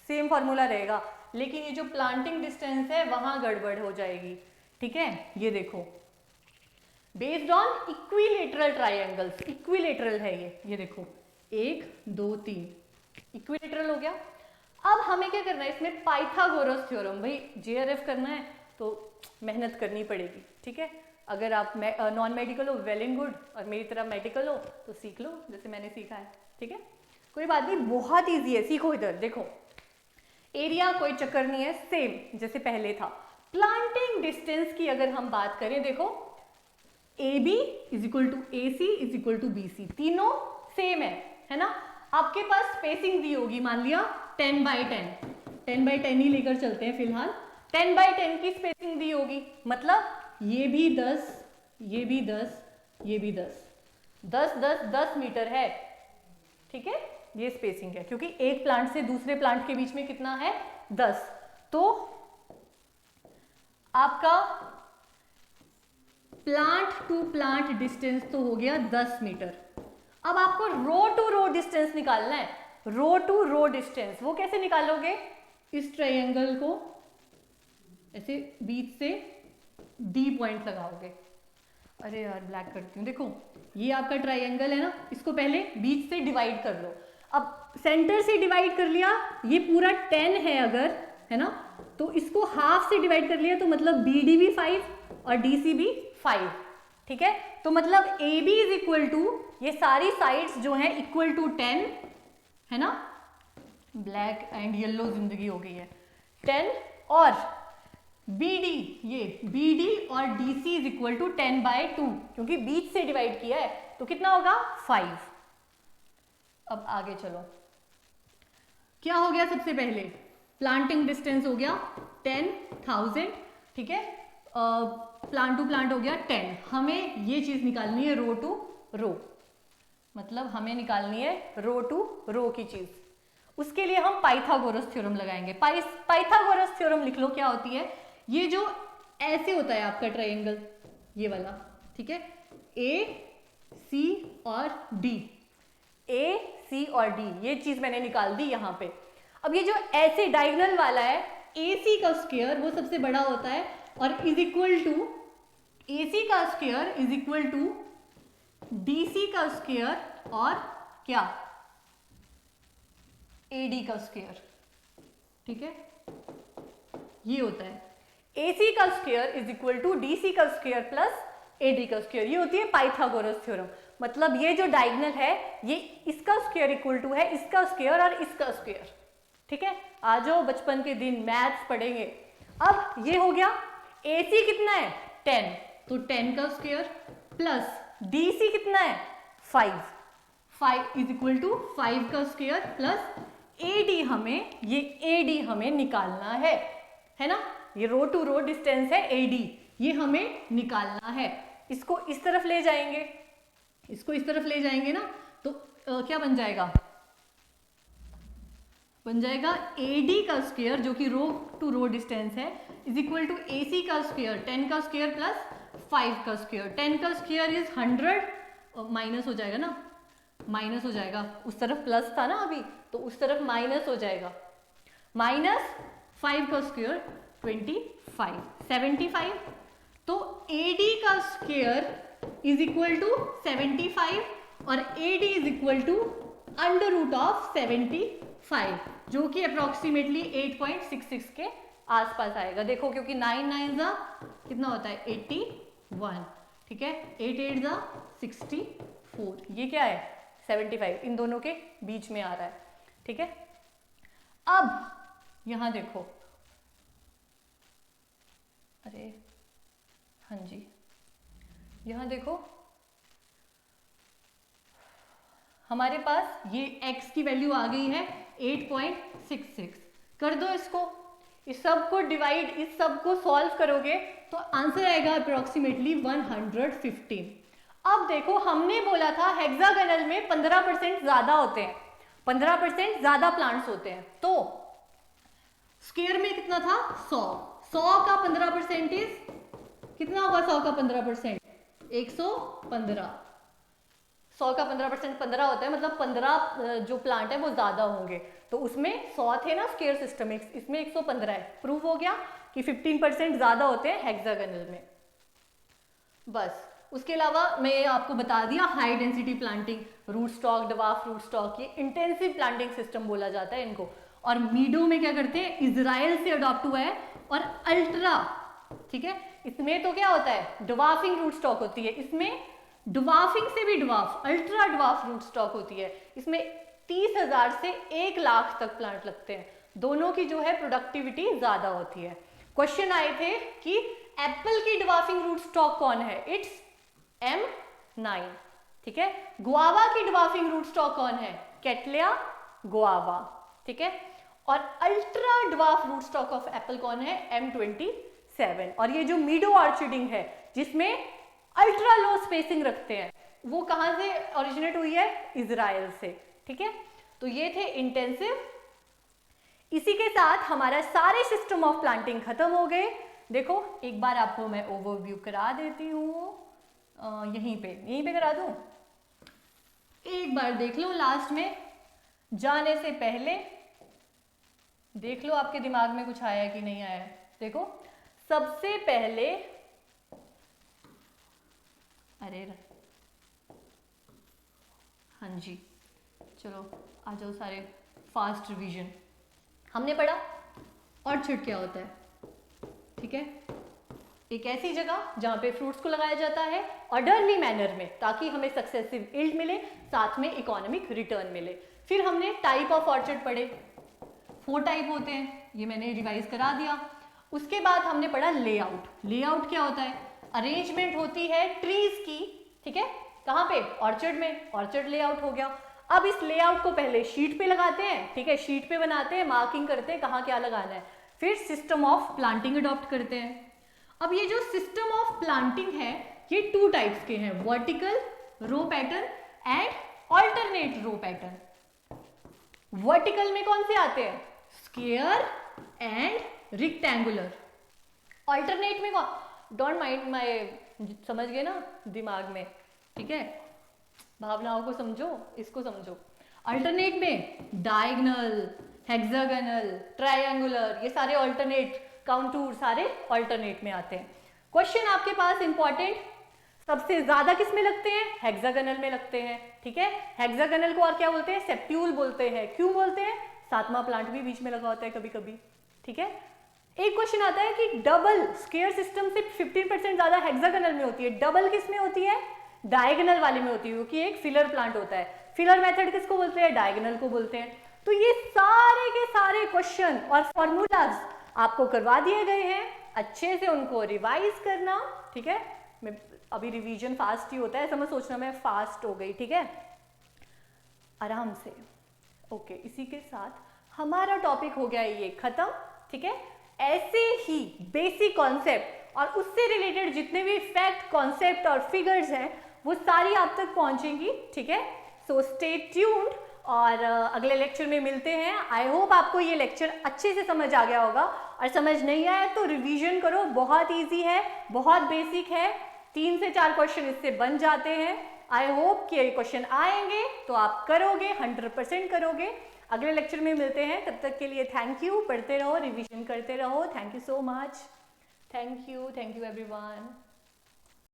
सेम फॉर्मूला रहेगा, लेकिन ये जो प्लांटिंग डिस्टेंस है वहां गड़बड़ हो जाएगी, ठीक है। ये देखो, based on equilateral triangles, equilateral है ये देखो 1 2 3 इक्विलेटरल हो गया। अब हमें क्या करना है, इसमें पाइथागोरस थ्योरम, भाई जेआरएफ करना है तो मेहनत करनी पड़ेगी, ठीक है। अगर आप नॉन मेडिकल हो वेल एंड गुड, और मेरी तरह मेडिकल हो तो सीख लो जैसे मैंने सीखा है, ठीक है, कोई बात नहीं, बहुत ईजी है, सीखो। इधर देखो, एरिया कोई चक्कर नहीं है, सेम जैसे पहले था। प्लांटिंग डिस्टेंस की अगर हम बात करें, देखो AB is equal to AC is equal to BC, तीनों सेम है ना। आपके पास स्पेसिंग दी होगी, मान लिया 10 बाई 10 ही लेकर चलते हैं फिलहाल। 10 बाई 10 की स्पेसिंग दी होगी, मतलब ये भी 10, ये भी 10, ये भी 10, 10 10 10 मीटर है, ठीक है। ये स्पेसिंग है, क्योंकि एक प्लांट से दूसरे प्लांट के बीच में कितना है, 10। तो आपका प्लांट टू प्लांट डिस्टेंस तो हो गया 10 मीटर। अब आपको रो टू रो डिस्टेंस निकालना है। रो टू रो डिस्टेंस वो कैसे निकालोगे, इस ट्रायंगल को ऐसे बीच से D पॉइंट लगाओगे। अरे यार ब्लैक करती हूँ, देखो ये आपका ट्रायंगल है ना, इसको पहले बीच से डिवाइड कर लो। अब सेंटर से डिवाइड कर लिया, ये पूरा 10 है अगर, है ना, तो इसको हाफ से डिवाइड कर लिया, तो मतलब BD भी 5 और DC भी 5, ठीक है। तो मतलब AB इज इक्वल टू, ये सारी साइड्स जो हैं इक्वल टू 10, है ना, ब्लैक एंड येलो जिंदगी हो गई है, 10, और BD, ये BD और DC is equal to 10 by 2, क्योंकि बीच से डिवाइड किया है, तो कितना होगा 5। अब आगे चलो, क्या हो गया, सबसे पहले प्लांटिंग डिस्टेंस हो गया 10,000, ठीक है, प्लांट टू प्लांट हो गया 10। हमें ये चीज निकालनी है रो टू रो, मतलब हमें निकालनी है रो टू रो की चीज। उसके लिए हम पाइथागोरस थ्योरम लगाएंगे। पाइथागोरस थ्योरम लिख लो, क्या होती है, ये जो ऐसे होता है आपका ट्रायंगल, ये वाला, ठीक है, AC और D, AC और D, ये चीज मैंने निकाल दी यहाँ पे। अब ये जो ऐसे डायगोनल वाला है, AC का स्क्वायर वो सबसे बड़ा होता है, और इज इक्वल टू AC का square is equal to DC का स्क्वायर और क्या, AD का स्क्वायर, ठीक है, ये होता है AC का square is equal to DC का स्क्वायर प्लस AD का स्क्वायर, ये होती है पाइथागोरस थ्योरम। मतलब ये जो डायगोनल है, ये इसका स्क्वायर इक्वल टू है इसका स्क्वायर और इसका स्क्वायर, ठीक है। आ जाओ, बचपन के दिन मैथ्स पढ़ेंगे। अब ये हो गया, AC कितना है 10, तो 10 का स्क्वायर प्लस DC कितना है 5 इज इक्वल टू 5 का स्क्वायर प्लस AD हमें निकालना है ना, ये रो टू रो डिस्टेंस है AD, ये हमें निकालना है। इसको इस तरफ ले जाएंगे, इसको इस तरफ ले जाएंगे ना, तो क्या बन जाएगा, बन जाएगा AD का स्क्वायर जो कि रो टू रो डिस्टेंस है इज इक्वल टू AC का स्क्वायर 10 का स्क्वायर प्लस 5 का स्क्वायर। 10 का स्क्वायर इज 100, माइनस हो जाएगा ना, माइनस हो जाएगा, उस तरफ प्लस था ना अभी, तो उस तरफ माइनस हो जाएगा, माइनस 5 का स्क्वायर 25 75, तो AD का स्क्वायर इज इक्वल टू 75 और AD is equal to under root of 75 जो कि अप्रोक्सीमेटली 8.66 के आसपास आएगा। देखो क्योंकि 9 9 जा कितना होता है 81, ठीक है, 8 8 जा 64, ये क्या है 75, इन दोनों के बीच में आ रहा है, ठीक है। अब यहां देखो, अरे हाँ जी, यहां देखो हमारे पास ये x की वैल्यू आ गई है 8.66, कर दो इसको, इस सब को डिवाइड, इस सब को सॉल्व करोगे तो आंसर आएगा अप्रोक्सीमेटली 115। अब देखो हमने बोला था हेक्सागोनल में 15% ज्यादा होते हैं, 15% ज्यादा प्लांट्स होते हैं, तो स्क्वायर में कितना था 100 का 15% इज कितना होगा, 100 का 15% 115, 100 का 15% 15 होता है, मतलब 15 जो प्लांट है वो ज्यादा होंगे, तो उसमें 100 थे ना स्क्वायर सिस्टम में, इसमें 115 है, प्रूव हो गया कि 15% ज्यादा होते हैं हेक्सागोनल में। बस उसके अलावा मैं आपको बता दिया high density planting, root stock, dwarf root stock, ये इंटेंसिव प्लांटिंग सिस्टम बोला जाता है इनको। और मीडो में क्या करते हैं, इजराइल से अडॉप्ट हुआ है, और अल्ट्रा, ठीक है, इसमें तो क्या होता है डवार्फिंग रूट स्टॉक होती है, इसमें डवार्फिंग से भी dwarf, ultra dwarf root stock होती है, इसमें 30,000 से 1 लाख तक प्लांट लगते हैं, दोनों की जो है प्रोडक्टिविटी ज्यादा होती है। क्वेश्चन आए थे कि एप्पल की डवार्फिंग रूट स्टॉक कौन है, इट्स M9, ठीक है। गुआवा की डवार्फिंग रूट स्टॉक कौन है, कैटलिया गुआवा, ठीक है। और ultra dwarf root stock of apple कौन है, M27। और ये जो मीडो ऑर्चिडिंग है जिसमें अल्ट्रा लो स्पेसिंग रखते हैं, वो कहां से ओरिजिनेट हुई है, इजराइल से, ठीक है। तो ये थे इंटेंसिव। इसी के साथ हमारा सारे सिस्टम ऑफ प्लांटिंग खत्म हो गए। देखो एक बार आपको मैं ओवरव्यू करा देती हूँ, यहीं पे करा दूं, एक बार देख लो, लास्ट में जाने से पहले देख लो आपके दिमाग में कुछ आया कि नहीं आया। देखो सबसे पहले, अरे हाँ जी, चलो आ जाओ सारे, फास्ट रिवीजन। हमने पढ़ा ऑर्चर्ड क्या होता है, ठीक है, एक ऐसी जगह जहां पे फ्रूट्स को लगाया जाता है ऑर्डरली मैनर में ताकि हमें सक्सेसिव यील्ड मिले, साथ में इकोनॉमिक रिटर्न मिले। फिर हमने टाइप ऑफ ऑर्चर्ड पढ़े, 4 टाइप होते हैं, ये मैंने रिवाइज करा दिया। उसके बाद हमने पढ़ा लेआउट। लेआउट क्या होता है, अरेंजमेंट होती है ट्रीज की, ठीक है, कहाँ पे, ऑर्चर्ड में, ऑर्चर्ड लेआउट हो गया। अब इस लेआउट को पहले शीट पे लगाते हैं, ठीक है, शीट पे बनाते हैं, मार्किंग करते हैं कहाँ क्या लगाना है, फिर सिस्टम ऑफ प्लांटिंग अडॉप्ट करते हैं। अब ये जो सिस्टम ऑफ प्लांटिंग है ये 2 टाइप्स के हैं, vertical row pattern and alternate row pattern. Vertical में कौन से आते हैं, स्क्वायर एंड रेक्टेंगुलर। ऑल्टरनेट में कौन, डोंट माइंड माय, समझ गए ना दिमाग में, ठीक है, भावनाओं को समझो, इसको समझो। अल्टरनेट में डायगोनल, हेक्सागोनल, ट्रायंगुलर, ये सारे ऑल्टरनेट, काउंटूर सारे ऑल्टरनेट में आते हैं। क्वेश्चन आपके पास इंपॉर्टेंट, सबसे ज्यादा किस में लगते हैं, हेक्सागोनल में लगते हैं, ठीक है। हेक्सागोनल को और क्या बोलते हैं, सेप्ट्यूल बोलते हैं। क्यों बोलते हैं, 7वां प्लांट भी बीच में लगा होता है कभी कभी, ठीक है। एक क्वेश्चन आता है कि डबल स्क्वायर सिस्टम से 15% ज्यादा हेक्सागोनल में होती है, डबल किस में होती है, डायगोनल वाले में होती है, क्योंकि एक फिलर प्लांट होता है। फिलर मेथड किसको बोलते हैं, डायगोनल को बोलते हैं। तो ये सारे के सारे क्वेश्चन और फॉर्मूलाज आपको करवा दिए गए हैं, अच्छे से उनको रिवाइज करना, ठीक है। मैं अभी रिवीजन फास्ट ही होता है, ऐसा मैं सोचना मैं फास्ट हो गई, ठीक है, आराम से। ओके, इसी के साथ हमारा टॉपिक हो गया ये खत्म, ठीक है। ऐसे ही बेसिक कॉन्सेप्ट और उससे रिलेटेड जितने भी फैक्ट, कॉन्सेप्ट और फिगर्स हैं वो सारी आप तक पहुंचेंगी, ठीक है। सो स्टे ट्यून्ड और अगले लेक्चर में मिलते हैं। आई होप आपको ये लेक्चर अच्छे से समझ आ गया होगा, और समझ नहीं आया तो रिवीजन करो, बहुत इजी है, बहुत बेसिक है, 3 से 4 क्वेश्चन इससे बन जाते हैं। आई होप कि ये क्वेश्चन आएंगे तो आप करोगे, 100% करोगे। अगले लेक्चर में मिलते हैं, तब तक के लिए थैंक यू, पढ़ते रहो, रिवीजन करते रहो। Thank you so much, thank you everyone.